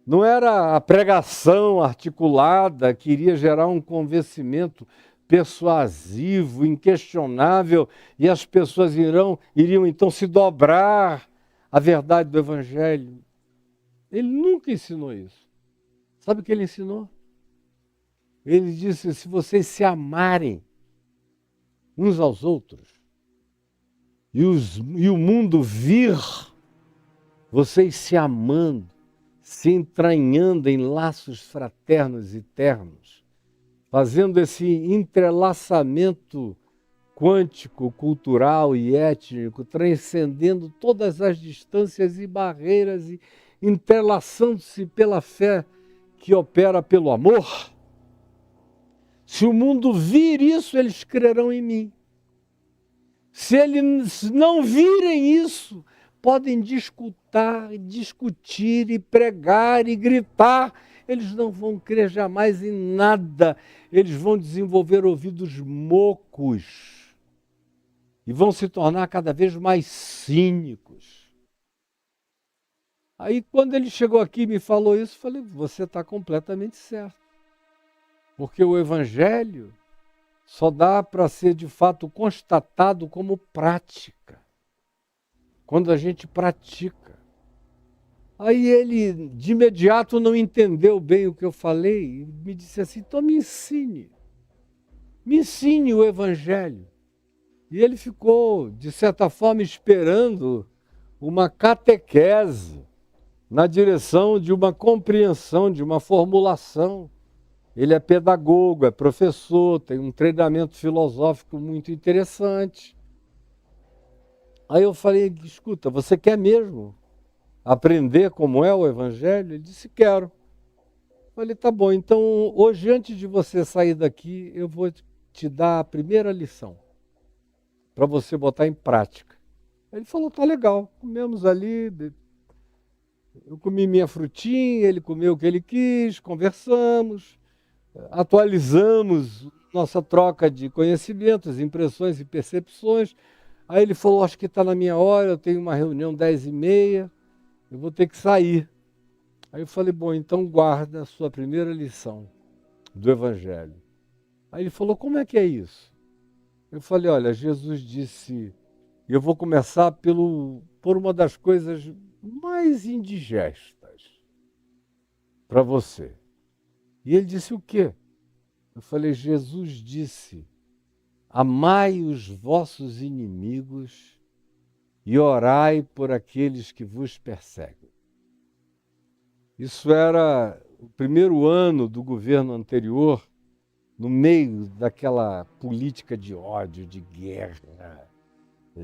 não era a pregação articulada que iria gerar um convencimento persuasivo, inquestionável, e as pessoas iriam então se dobrar à verdade do Evangelho. Ele nunca ensinou isso. Sabe o que ele ensinou? Ele disse: se vocês se amarem uns aos outros, e o mundo vir vocês se amando, se entranhando em laços fraternos e ternos, fazendo esse entrelaçamento quântico, cultural e étnico, transcendendo todas as distâncias e barreiras e entrelaçando-se pela fé que opera pelo amor. Se o mundo vir isso, eles crerão em mim. Se eles não virem isso, podem discutir e pregar e gritar, eles não vão crer jamais em nada. Eles vão desenvolver ouvidos mocos e vão se tornar cada vez mais cínicos. Aí, quando ele chegou aqui e me falou isso, eu falei: você está completamente certo. Porque o Evangelho só dá para ser de fato constatado como prática, quando a gente pratica. Aí ele de imediato não entendeu bem o que eu falei e me disse assim: então me ensine o Evangelho. E ele ficou, de certa forma, esperando uma catequese na direção de uma compreensão, de uma formulação. Ele é pedagogo, é professor, tem um treinamento filosófico muito interessante. Aí eu falei: escuta, você quer mesmo aprender como é o Evangelho? Ele disse: quero. Eu falei: tá bom, então hoje, antes de você sair daqui, eu vou te dar a primeira lição, para você botar em prática. Ele falou: tá legal. Comemos ali, eu comi minha frutinha, ele comeu o que ele quis, conversamos, atualizamos nossa troca de conhecimentos, impressões e percepções. Aí ele falou: acho que está na minha hora, eu tenho uma reunião 10h30. eu vou ter que sair. Aí eu falei, bom, então guarda a sua primeira lição do Evangelho. Aí ele falou, como é que é isso? Eu falei, olha, Jesus disse, eu vou começar por uma das coisas mais indigestas para você. E ele disse, o quê? Eu falei, Jesus disse, amai os vossos inimigos e orai por aqueles que vos perseguem. Isso era o primeiro ano do governo anterior, no meio daquela política de ódio, de guerra,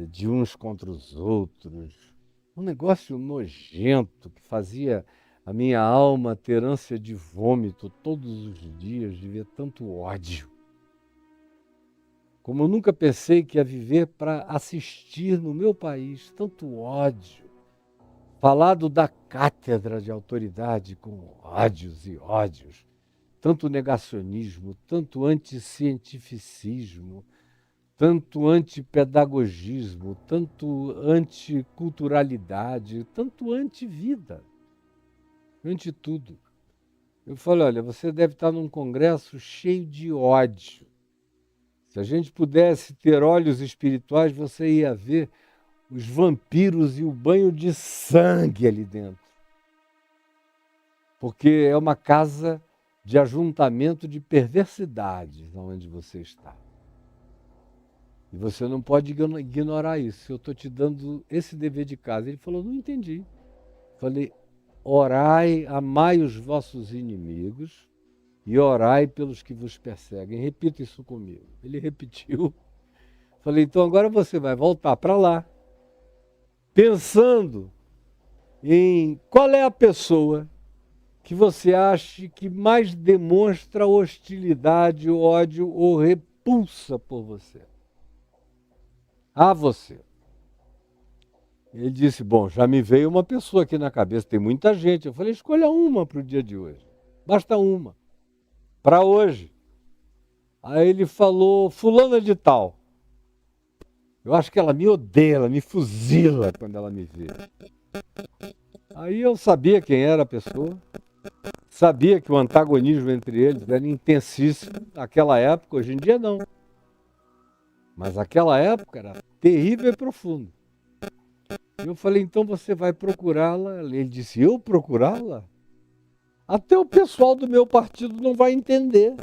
de uns contra os outros. Um negócio nojento que fazia a minha alma ter ânsia de vômito todos os dias, de ver tanto ódio. Como eu nunca pensei que ia viver para assistir no meu país tanto ódio. Falado da cátedra de autoridade com ódios e ódios. Tanto negacionismo, tanto anticientificismo, tanto antipedagogismo, tanto anticulturalidade, tanto antivida, ante tudo. Eu falei, olha, você deve estar num congresso cheio de ódio. Se a gente pudesse ter olhos espirituais, você ia ver os vampiros e o banho de sangue ali dentro. Porque é uma casa de ajuntamento de perversidades onde você está. E você não pode ignorar isso. Eu estou te dando esse dever de casa. Ele falou, não entendi. Falei, orai, amai os vossos inimigos e orai pelos que vos perseguem. Repita isso comigo. Ele repetiu. Falei, então agora você vai voltar para lá, pensando em qual é a pessoa que você acha que mais demonstra hostilidade, ódio ou repulsa por você. A você. Ele disse, bom, já me veio uma pessoa aqui na cabeça, tem muita gente. Eu falei, escolha uma para o dia de hoje. Basta uma. Para hoje. Aí ele falou, fulana de tal. Eu acho que ela me odeia, ela me fuzila quando ela me vê. Aí eu sabia quem era a pessoa. Sabia que o antagonismo entre eles era intensíssimo naquela época, hoje em dia não. Mas naquela época era terrível e profundo. Eu falei, então você vai procurá-la. Ele disse, eu procurá-la? Até o pessoal do meu partido não vai entender.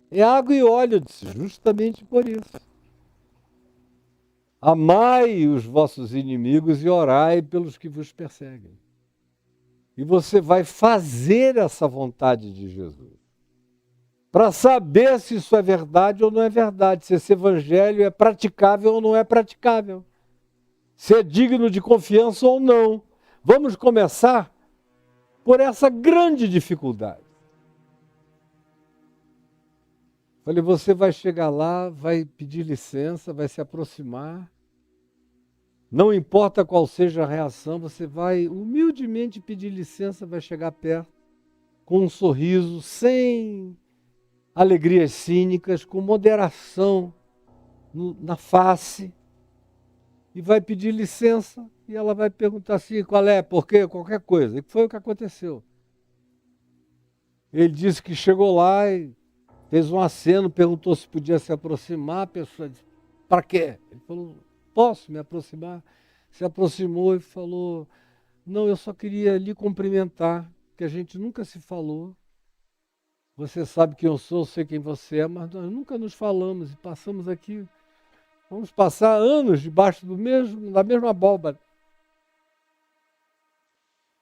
É água e óleo, eu disse, justamente por isso. Amai os vossos inimigos e orai pelos que vos perseguem. E você vai fazer essa vontade de Jesus. Para saber se isso é verdade ou não é verdade, se esse evangelho é praticável ou não é praticável. Se é digno de confiança ou não. Vamos começar por essa grande dificuldade. Falei, você vai chegar lá, vai pedir licença, vai se aproximar. Não importa qual seja a reação, você vai humildemente pedir licença, vai chegar perto, com um sorriso, sem alegrias cínicas, com moderação na face, e vai pedir licença, e ela vai perguntar assim, qual é, por quê, qualquer coisa. E foi o que aconteceu. Ele disse que chegou lá e fez um aceno, perguntou se podia se aproximar, a pessoa disse, para quê? Ele falou, posso me aproximar? Se aproximou e falou, não, eu só queria lhe cumprimentar, que a gente nunca se falou. Você sabe quem eu sou, eu sei quem você é, mas nós nunca nos falamos e passamos aqui. Vamos passar anos debaixo da mesma abóbora.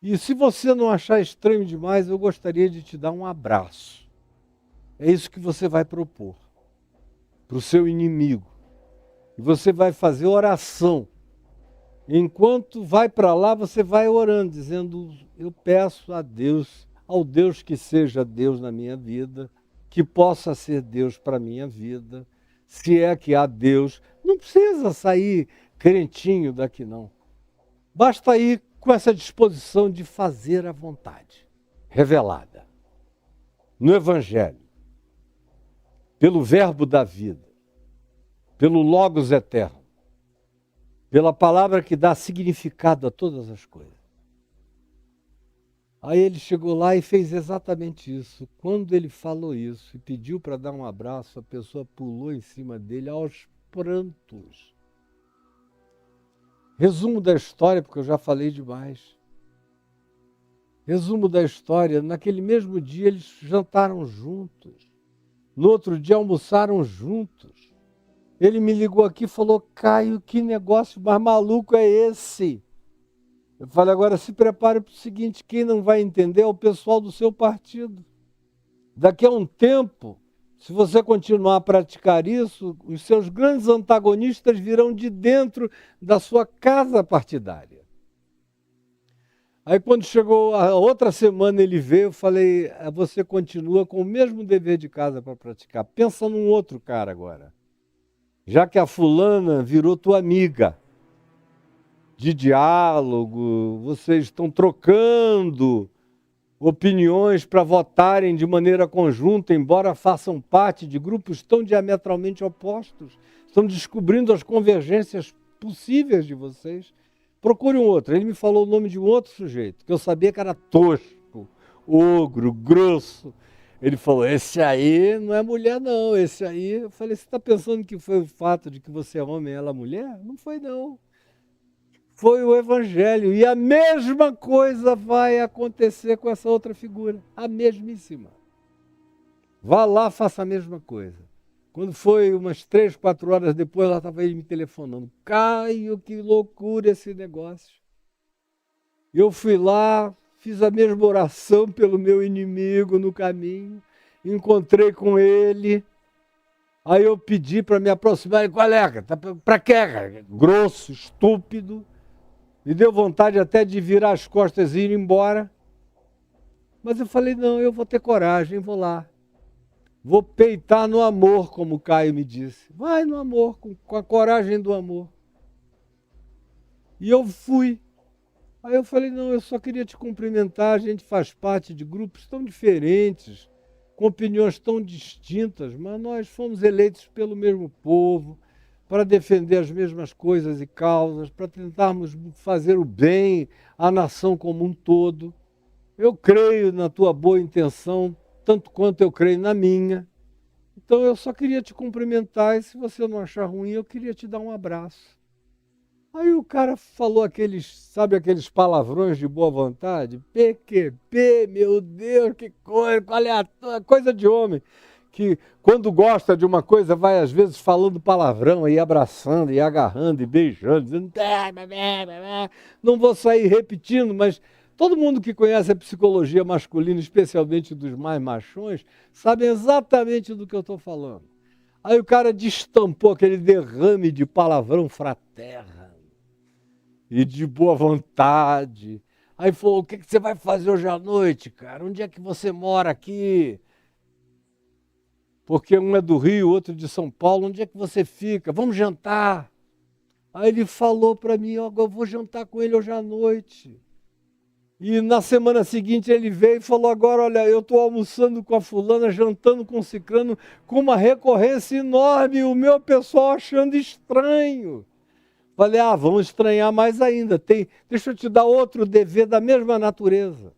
E se você não achar estranho demais, eu gostaria de te dar um abraço. É isso que você vai propor para o seu inimigo. E você vai fazer oração. Enquanto vai para lá, você vai orando, dizendo, eu peço a Deus, ao Deus que seja Deus na minha vida, que possa ser Deus para a minha vida, se é que há Deus. Não precisa sair crentinho daqui, não. Basta ir com essa disposição de fazer a vontade revelada no Evangelho, pelo Verbo da vida, pelo Logos eterno, pela palavra que dá significado a todas as coisas. Aí ele chegou lá e fez exatamente isso. Quando ele falou isso e pediu para dar um abraço, a pessoa pulou em cima dele aos prantos. Resumo da história, porque eu já falei demais. Resumo da história, naquele mesmo dia eles jantaram juntos. No outro dia almoçaram juntos. Ele me ligou aqui e falou: Caio, que negócio mais maluco é esse? Eu falei: agora se prepare para o seguinte, quem não vai entender é o pessoal do seu partido. Daqui a um tempo, se você continuar a praticar isso, os seus grandes antagonistas virão de dentro da sua casa partidária. Aí quando chegou a outra semana ele veio, eu falei: você continua com o mesmo dever de casa para praticar. Pensa num outro cara agora. Já que a fulana virou tua amiga, de diálogo, vocês estão trocando opiniões para votarem de maneira conjunta, embora façam parte de grupos tão diametralmente opostos, estão descobrindo as convergências possíveis de vocês. Procure um outro. Ele me falou o nome de um outro sujeito, que eu sabia que era tosco, ogro, grosso. Ele falou: esse aí não é mulher não, esse aí... Eu falei: você está pensando que foi o fato de que você é homem e ela é mulher? Não foi não. Foi o Evangelho. E a mesma coisa vai acontecer com essa outra figura. A mesmíssima. Vá lá, faça a mesma coisa. Quando foi umas 3, 4 horas depois, lá estava ele me telefonando. Caio, que loucura esse negócio. Eu fui lá, fiz a mesma oração pelo meu inimigo no caminho, encontrei com ele, aí eu pedi para me aproximar. Qual é? Para quê? Grosso, estúpido. Me deu vontade até de virar as costas e ir embora. Mas eu falei: não, eu vou ter coragem, vou lá. Vou peitar no amor, como o Caio me disse. Vai no amor, com a coragem do amor. E eu fui. Aí eu falei: não, eu só queria te cumprimentar, a gente faz parte de grupos tão diferentes, com opiniões tão distintas, mas nós fomos eleitos pelo mesmo povo, para defender as mesmas coisas e causas, para tentarmos fazer o bem à nação como um todo. Eu creio na tua boa intenção, tanto quanto eu creio na minha. Então eu só queria te cumprimentar, e se você não achar ruim, eu queria te dar um abraço. Aí o cara falou sabe aqueles palavrões de boa vontade? PQP, meu Deus, que coisa, qual é a coisa de homem? Que quando gosta de uma coisa vai às vezes falando palavrão, e abraçando, e agarrando, e beijando, dizendo... Não vou sair repetindo, mas todo mundo que conhece a psicologia masculina, especialmente dos mais machões, sabe exatamente do que eu estou falando. Aí o cara destampou aquele derrame de palavrão fraterno e de boa vontade. Aí falou: o que você vai fazer hoje à noite, cara? Onde é que você mora aqui? Porque um é do Rio, outro de São Paulo. Onde é que você fica? Vamos jantar. Aí ele falou para mim: eu vou jantar com ele hoje à noite. E na semana seguinte ele veio e falou: agora, olha, eu estou almoçando com a fulana, jantando com o ciclano, com uma recorrência enorme, o meu pessoal achando estranho. Falei: vamos estranhar mais ainda. Deixa eu te dar outro dever da mesma natureza.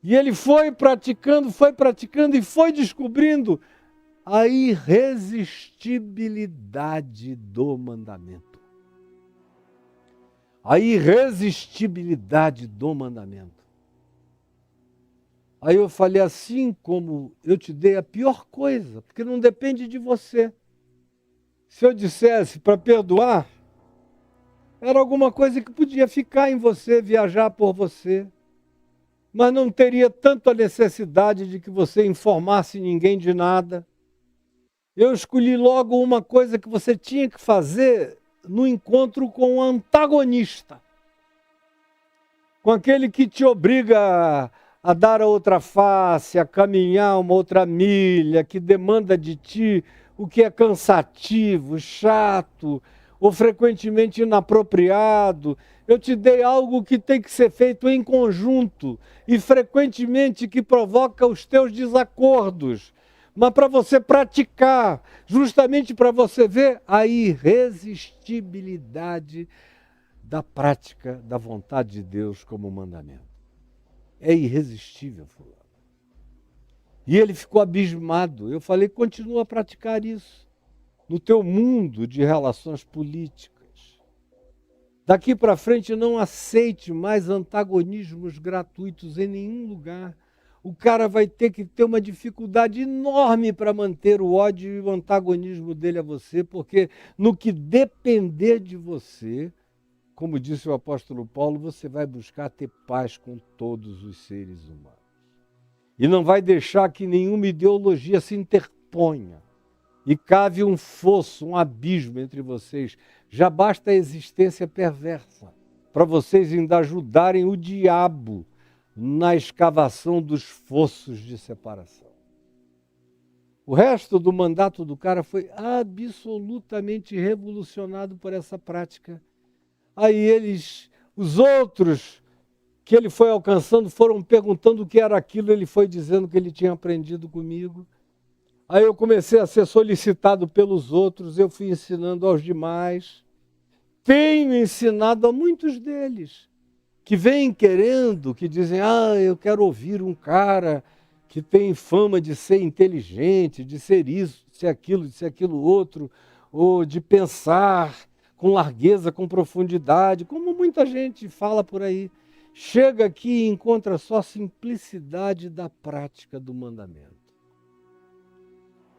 E ele foi praticando e foi descobrindo a irresistibilidade do mandamento. A irresistibilidade do mandamento. Aí eu falei: assim como eu te dei a pior coisa, porque não depende de você. Se eu dissesse para perdoar, era alguma coisa que podia ficar em você, viajar por você, mas não teria tanto a necessidade de que você informasse ninguém de nada. Eu escolhi logo uma coisa que você tinha que fazer no encontro com o antagonista, com aquele que te obriga a dar a outra face, a caminhar uma outra milha, que demanda de ti o que é cansativo, chato, ou frequentemente inapropriado. Eu te dei algo que tem que ser feito em conjunto e frequentemente que provoca os teus desacordos, mas para você praticar, justamente para você ver a irresistibilidade da prática da vontade de Deus como mandamento. é irresistível, fulano. E ele ficou abismado. Eu falei, continua a praticar isso no teu mundo de relações políticas. Daqui para frente não aceite mais antagonismos gratuitos em nenhum lugar. O cara vai ter que ter uma dificuldade enorme para manter o ódio e o antagonismo dele a você, porque no que depender de você, como disse o apóstolo Paulo, você vai buscar ter paz com todos os seres humanos. E não vai deixar que nenhuma ideologia se interponha e cave um fosso, um abismo entre vocês. Já basta a existência perversa para vocês ainda ajudarem o diabo na escavação dos fossos de separação. O resto do mandato do cara foi absolutamente revolucionado por essa prática. Aí os outros que ele foi alcançando foram perguntando o que era aquilo, ele foi dizendo que ele tinha aprendido comigo. Aí eu comecei a ser solicitado pelos outros, eu fui ensinando aos demais. Tenho ensinado a muitos deles, que vêm querendo, que dizem, eu quero ouvir um cara que tem fama de ser inteligente, de ser isso, de ser aquilo outro, ou de pensar com largueza, com profundidade, como muita gente fala por aí. Chega aqui e encontra só a simplicidade da prática do mandamento.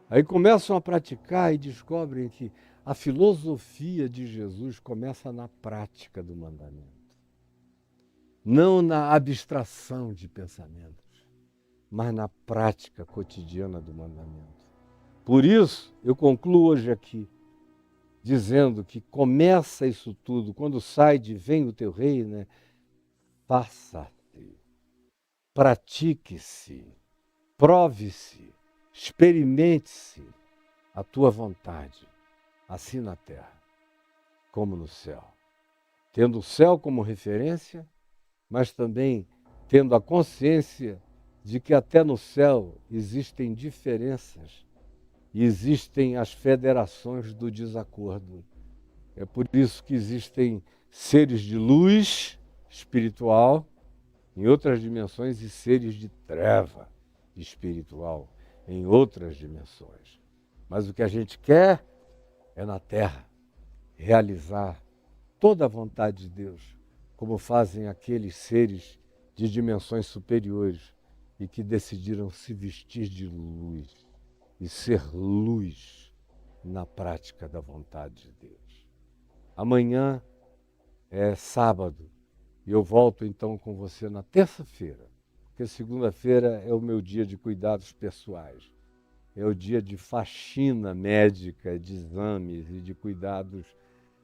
Aí começam a praticar e descobrem que a filosofia de Jesus começa na prática do mandamento. Não na abstração de pensamentos, mas na prática cotidiana do mandamento. Por isso, eu concluo hoje aqui, dizendo que começa isso tudo, quando sai de vem o teu reino, né? Faça-te, pratique-se, prove-se, experimente-se a tua vontade, assim na terra, como no céu. Tendo o céu como referência, mas também tendo a consciência de que até no céu existem diferenças e existem as federações do desacordo. É por isso que existem seres de luz espiritual em outras dimensões e seres de treva espiritual em outras dimensões. Mas o que a gente quer é na terra realizar toda a vontade de Deus, como fazem aqueles seres de dimensões superiores e que decidiram se vestir de luz e ser luz na prática da vontade de Deus. Amanhã é sábado e eu volto então com você na terça-feira, porque segunda-feira é o meu dia de cuidados pessoais. É o dia de faxina médica, de exames e de cuidados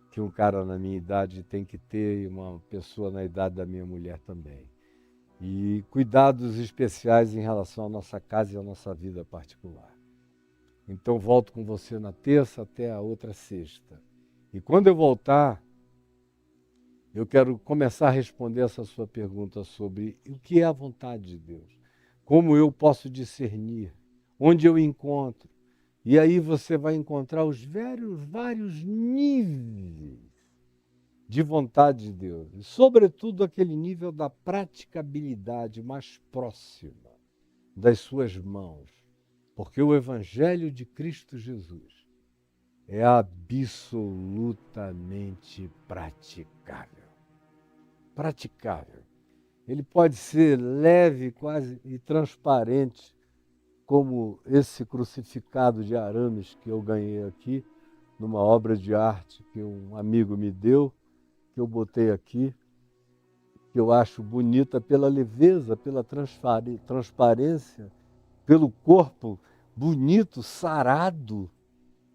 que um cara na minha idade tem que ter e uma pessoa na idade da minha mulher também. E cuidados especiais em relação à nossa casa e à nossa vida particular. Então volto com você na terça até a outra sexta. E quando eu voltar, eu quero começar a responder essa sua pergunta sobre o que é a vontade de Deus. Como eu posso discernir, onde eu encontro. E aí você vai encontrar os vários níveis de vontade de Deus. E sobretudo aquele nível da praticabilidade mais próxima das suas mãos. Porque o Evangelho de Cristo Jesus é absolutamente praticável. Praticável. Ele pode ser leve, quase e transparente, como esse crucificado de arames que eu ganhei aqui, numa obra de arte que um amigo me deu, que eu botei aqui, que eu acho bonita pela leveza, pela transparência, pelo corpo bonito, sarado,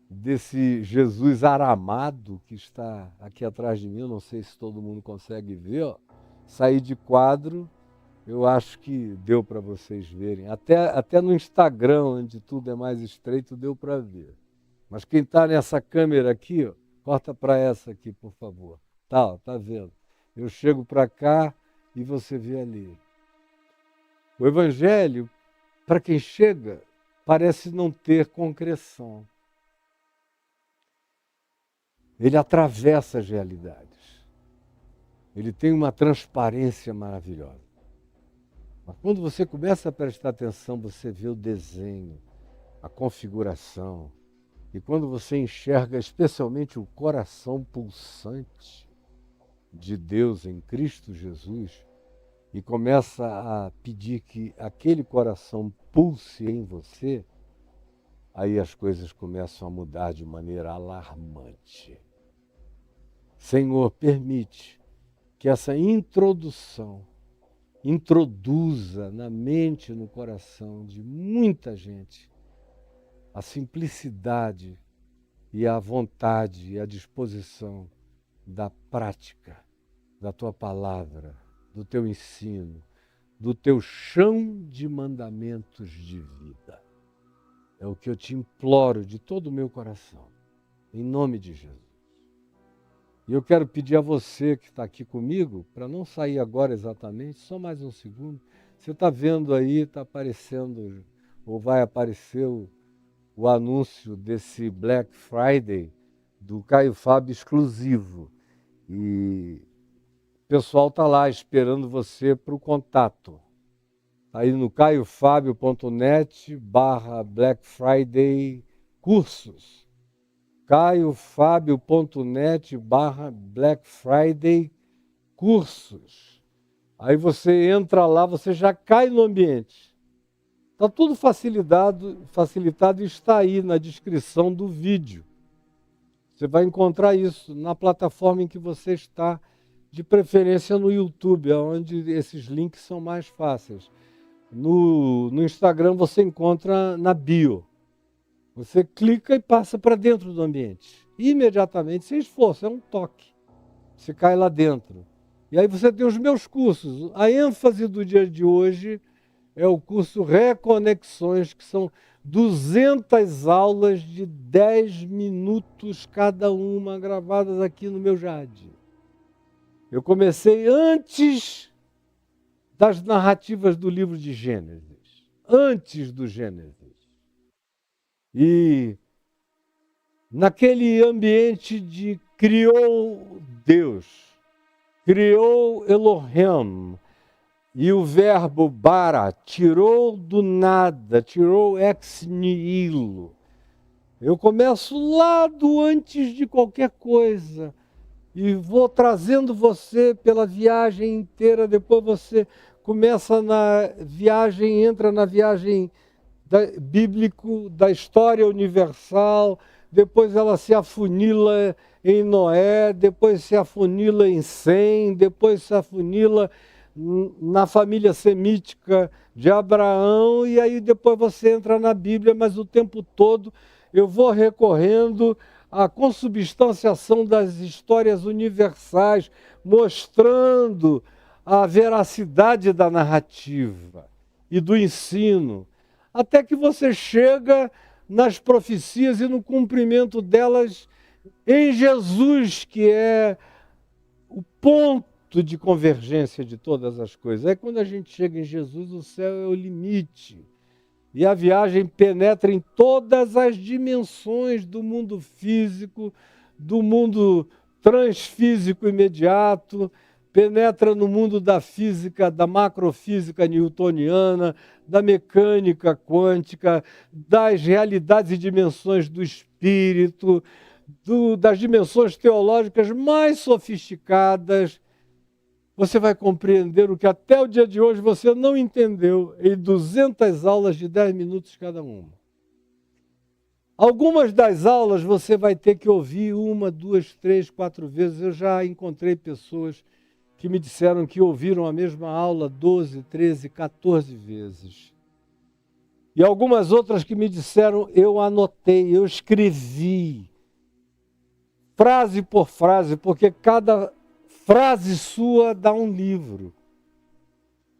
desse Jesus aramado que está aqui atrás de mim. Eu não sei se todo mundo consegue ver, ó. Saí de quadro. Eu acho que deu para vocês verem. Até no Instagram, onde tudo é mais estreito, deu para ver. Mas quem está nessa câmera aqui, ó, corta para essa aqui, por favor. Tá vendo? Eu chego para cá e você vê ali. O Evangelho, para quem chega, parece não ter concreção. Ele atravessa as realidades. Ele tem uma transparência maravilhosa. Mas quando você começa a prestar atenção, você vê o desenho, a configuração. E quando você enxerga especialmente o coração pulsante de Deus em Cristo Jesus, e começa a pedir que aquele coração pulse em você, aí as coisas começam a mudar de maneira alarmante. Senhor, permite que essa introdução introduza na mente e no coração de muita gente a simplicidade e a vontade e a disposição da prática da tua palavra, do teu ensino, do teu chão de mandamentos de vida. É o que eu te imploro de todo o meu coração, em nome de Jesus. E eu quero pedir a você que está aqui comigo, para não sair agora exatamente, só mais um segundo. Você está vendo aí, está aparecendo, ou vai aparecer o anúncio desse Black Friday do Caio Fábio exclusivo. E o pessoal está lá esperando você para o contato. Está aí no caiofabio.net/Black Friday cursos. caiofabio.net/Black Friday cursos. Aí você entra lá, você já cai no ambiente. Está tudo facilitado e está aí na descrição do vídeo. Você vai encontrar isso na plataforma em que você está, de preferência no YouTube, onde esses links são mais fáceis. No Instagram você encontra na bio. Você clica e passa para dentro do ambiente. Imediatamente, sem esforço, é um toque. Você cai lá dentro. E aí você tem os meus cursos. A ênfase do dia de hoje é o curso Reconexões, que são 200 aulas de 10 minutos cada uma, gravadas aqui no meu Jade. Eu comecei antes das narrativas do livro de Gênesis. Antes do Gênesis. E naquele ambiente de criou Deus, criou Elohim, e o verbo bara, tirou do nada, tirou ex nihilo. Eu começo lá do antes de qualquer coisa e vou trazendo você pela viagem inteira, depois você começa na viagem, entra na viagem bíblico, da história universal, depois ela se afunila em Noé, depois se afunila em Sem, depois se afunila na família semítica de Abraão, e aí depois você entra na Bíblia, mas o tempo todo eu vou recorrendo à consubstanciação das histórias universais, mostrando a veracidade da narrativa e do ensino, até que você chega nas profecias e no cumprimento delas em Jesus, que é o ponto de convergência de todas as coisas. Aí quando a gente chega em Jesus, o céu é o limite. E a viagem penetra em todas as dimensões do mundo físico, do mundo transfísico imediato, penetra no mundo da física, da macrofísica newtoniana, da mecânica quântica, das realidades e dimensões do espírito, das dimensões teológicas mais sofisticadas. Você vai compreender o que até o dia de hoje você não entendeu em 200 aulas de 10 minutos cada uma. Algumas das aulas você vai ter que ouvir 1, 2, 3, 4 vezes. Eu já encontrei pessoas que me disseram que ouviram a mesma aula 12, 13, 14 vezes. E algumas outras que me disseram, eu anotei, eu escrevi, frase por frase, porque cada frase sua dá um livro.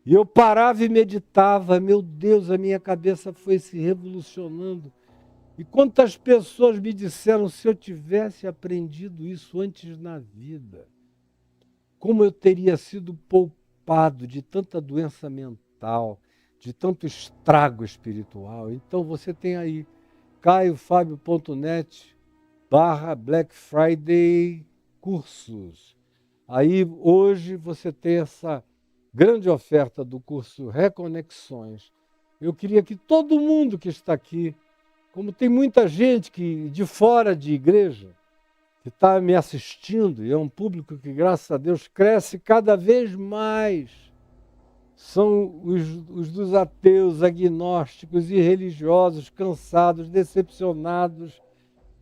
E eu parava e meditava, meu Deus, a minha cabeça foi se revolucionando. E quantas pessoas me disseram, se eu tivesse aprendido isso antes na vida, como eu teria sido poupado de tanta doença mental, de tanto estrago espiritual. Então você tem aí caiofabio.net/Black Friday cursos. Aí hoje você tem essa grande oferta do curso Reconexões. Eu queria que todo mundo que está aqui, como tem muita gente que de fora de igreja, que está me assistindo, e é um público que, graças a Deus, cresce cada vez mais. São os dos ateus, agnósticos, irreligiosos, cansados, decepcionados,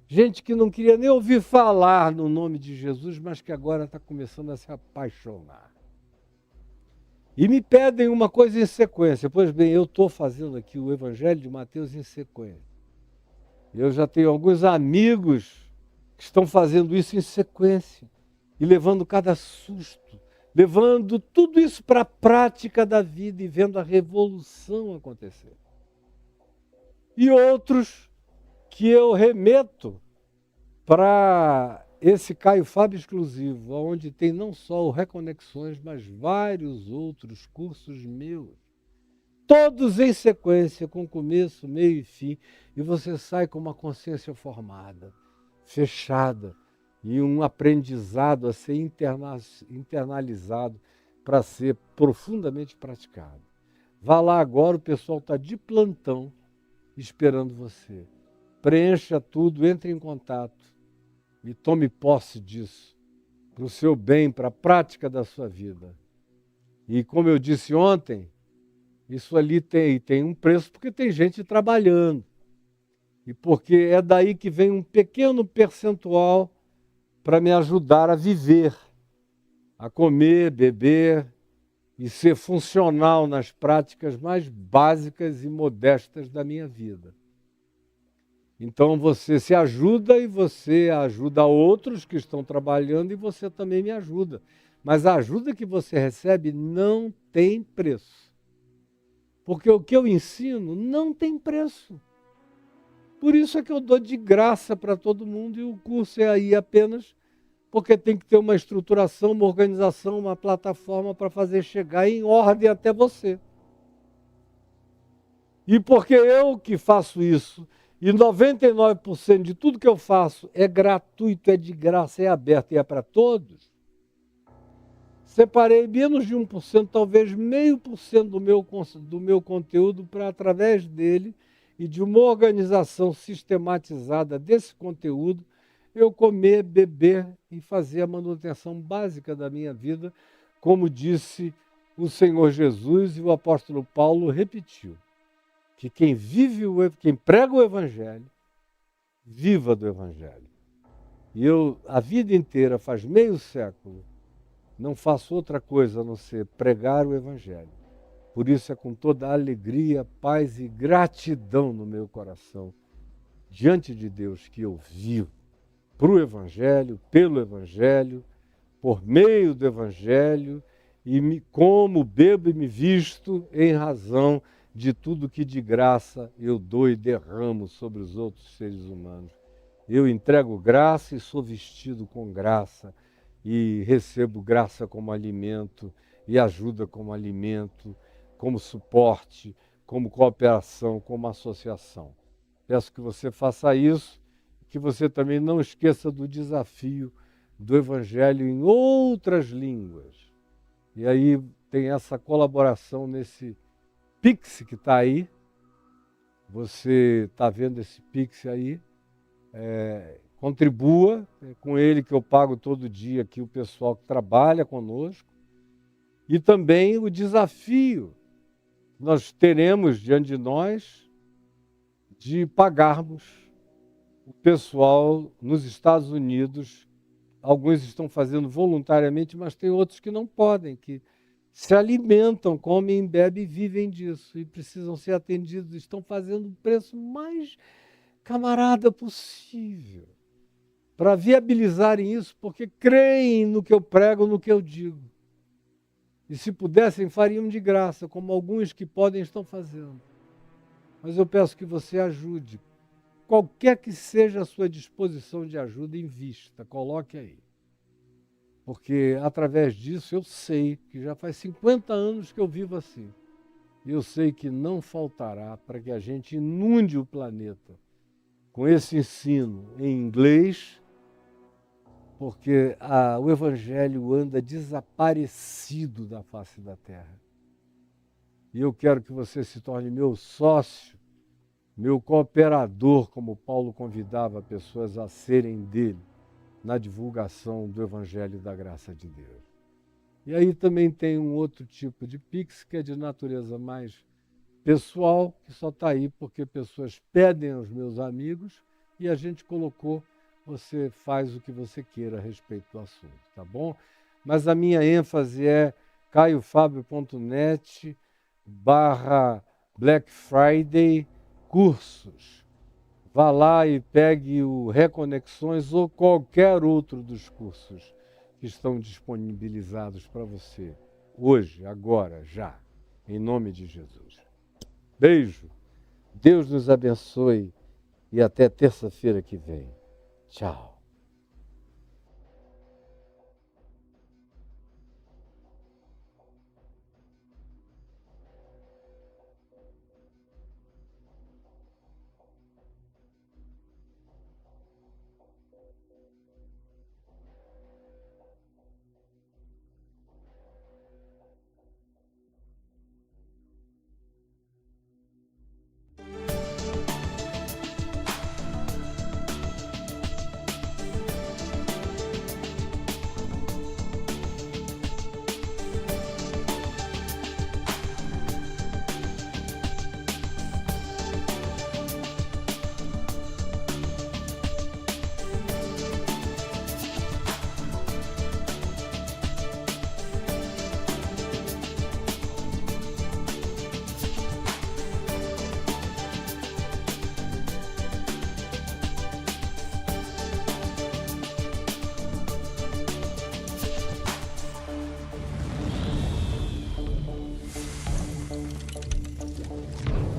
gente que não queria nem ouvir falar no nome de Jesus, mas que agora está começando a se apaixonar. E me pedem uma coisa em sequência. Pois bem, eu estou fazendo aqui o Evangelho de Mateus em sequência. Eu já tenho alguns amigos que estão fazendo isso em sequência e levando cada susto, levando tudo isso para a prática da vida e vendo a revolução acontecer. E outros que eu remeto para esse Caio Fábio exclusivo, onde tem não só o Reconexões, mas vários outros cursos meus. Todos em sequência, com começo, meio e fim, e você sai com uma consciência formada, fechada, e um aprendizado a ser internalizado para ser profundamente praticado. Vá lá agora, o pessoal está de plantão esperando você. Preencha tudo, entre em contato e tome posse disso, para o seu bem, para a prática da sua vida. E como eu disse ontem, isso ali tem um preço porque tem gente trabalhando. E porque é daí que vem um pequeno percentual para me ajudar a viver, a comer, beber e ser funcional nas práticas mais básicas e modestas da minha vida. Então você se ajuda e você ajuda outros que estão trabalhando e você também me ajuda. Mas a ajuda que você recebe não tem preço. Porque o que eu ensino não tem preço. Por isso é que eu dou de graça para todo mundo e o curso é aí apenas porque tem que ter uma estruturação, uma organização, uma plataforma para fazer chegar em ordem até você. E porque eu que faço isso, e 99% de tudo que eu faço é gratuito, é de graça, é aberto e é para todos, separei menos de 1%, talvez 0,5% do meu conteúdo para, através dele e de uma organização sistematizada desse conteúdo, eu comer, beber e fazer a manutenção básica da minha vida, como disse o Senhor Jesus e o apóstolo Paulo repetiu, que quem prega o Evangelho, viva do Evangelho. E eu, a vida inteira, faz meio século, não faço outra coisa a não ser pregar o Evangelho. Por isso é com toda alegria, paz e gratidão no meu coração, diante de Deus, que eu vivo para o Evangelho, pelo Evangelho, por meio do Evangelho, e como bebo e me visto em razão de tudo que de graça eu dou e derramo sobre os outros seres humanos. Eu entrego graça e sou vestido com graça, e recebo graça como alimento, e ajuda como alimento, como suporte, como cooperação, como associação. Peço que você faça isso, que você também não esqueça do desafio do Evangelho em outras línguas. E aí tem essa colaboração nesse Pix que está aí. Você está vendo esse Pix aí? Contribua, é com ele que eu pago todo dia aqui o pessoal que trabalha conosco. E também o desafio nós teremos diante de nós de pagarmos o pessoal nos Estados Unidos. Alguns estão fazendo voluntariamente, mas tem outros que não podem, que se alimentam, comem, bebem e vivem disso e precisam ser atendidos. Estão fazendo o preço mais camarada possível para viabilizarem isso, porque creem no que eu prego, no que eu digo. E se pudessem, fariam de graça, como alguns que podem estão fazendo. Mas eu peço que você ajude. Qualquer que seja a sua disposição de ajuda, invista, coloque aí. Porque através disso eu sei que já faz 50 anos que eu vivo assim. E eu sei que não faltará para que a gente inunde o planeta com esse ensino em inglês, porque o Evangelho anda desaparecido da face da terra. E eu quero que você se torne meu sócio, meu cooperador, como Paulo convidava pessoas a serem dele, na divulgação do Evangelho da graça de Deus. E aí também tem um outro tipo de Pix, que é de natureza mais pessoal, que só está aí porque pessoas pedem aos meus amigos e a gente colocou, você faz o que você queira a respeito do assunto, tá bom? Mas a minha ênfase é caiofabio.net/Black Friday cursos. Vá lá e pegue o Reconexões ou qualquer outro dos cursos que estão disponibilizados para você, hoje, agora, já, em nome de Jesus. Beijo, Deus nos abençoe e até terça-feira que vem. Tchau.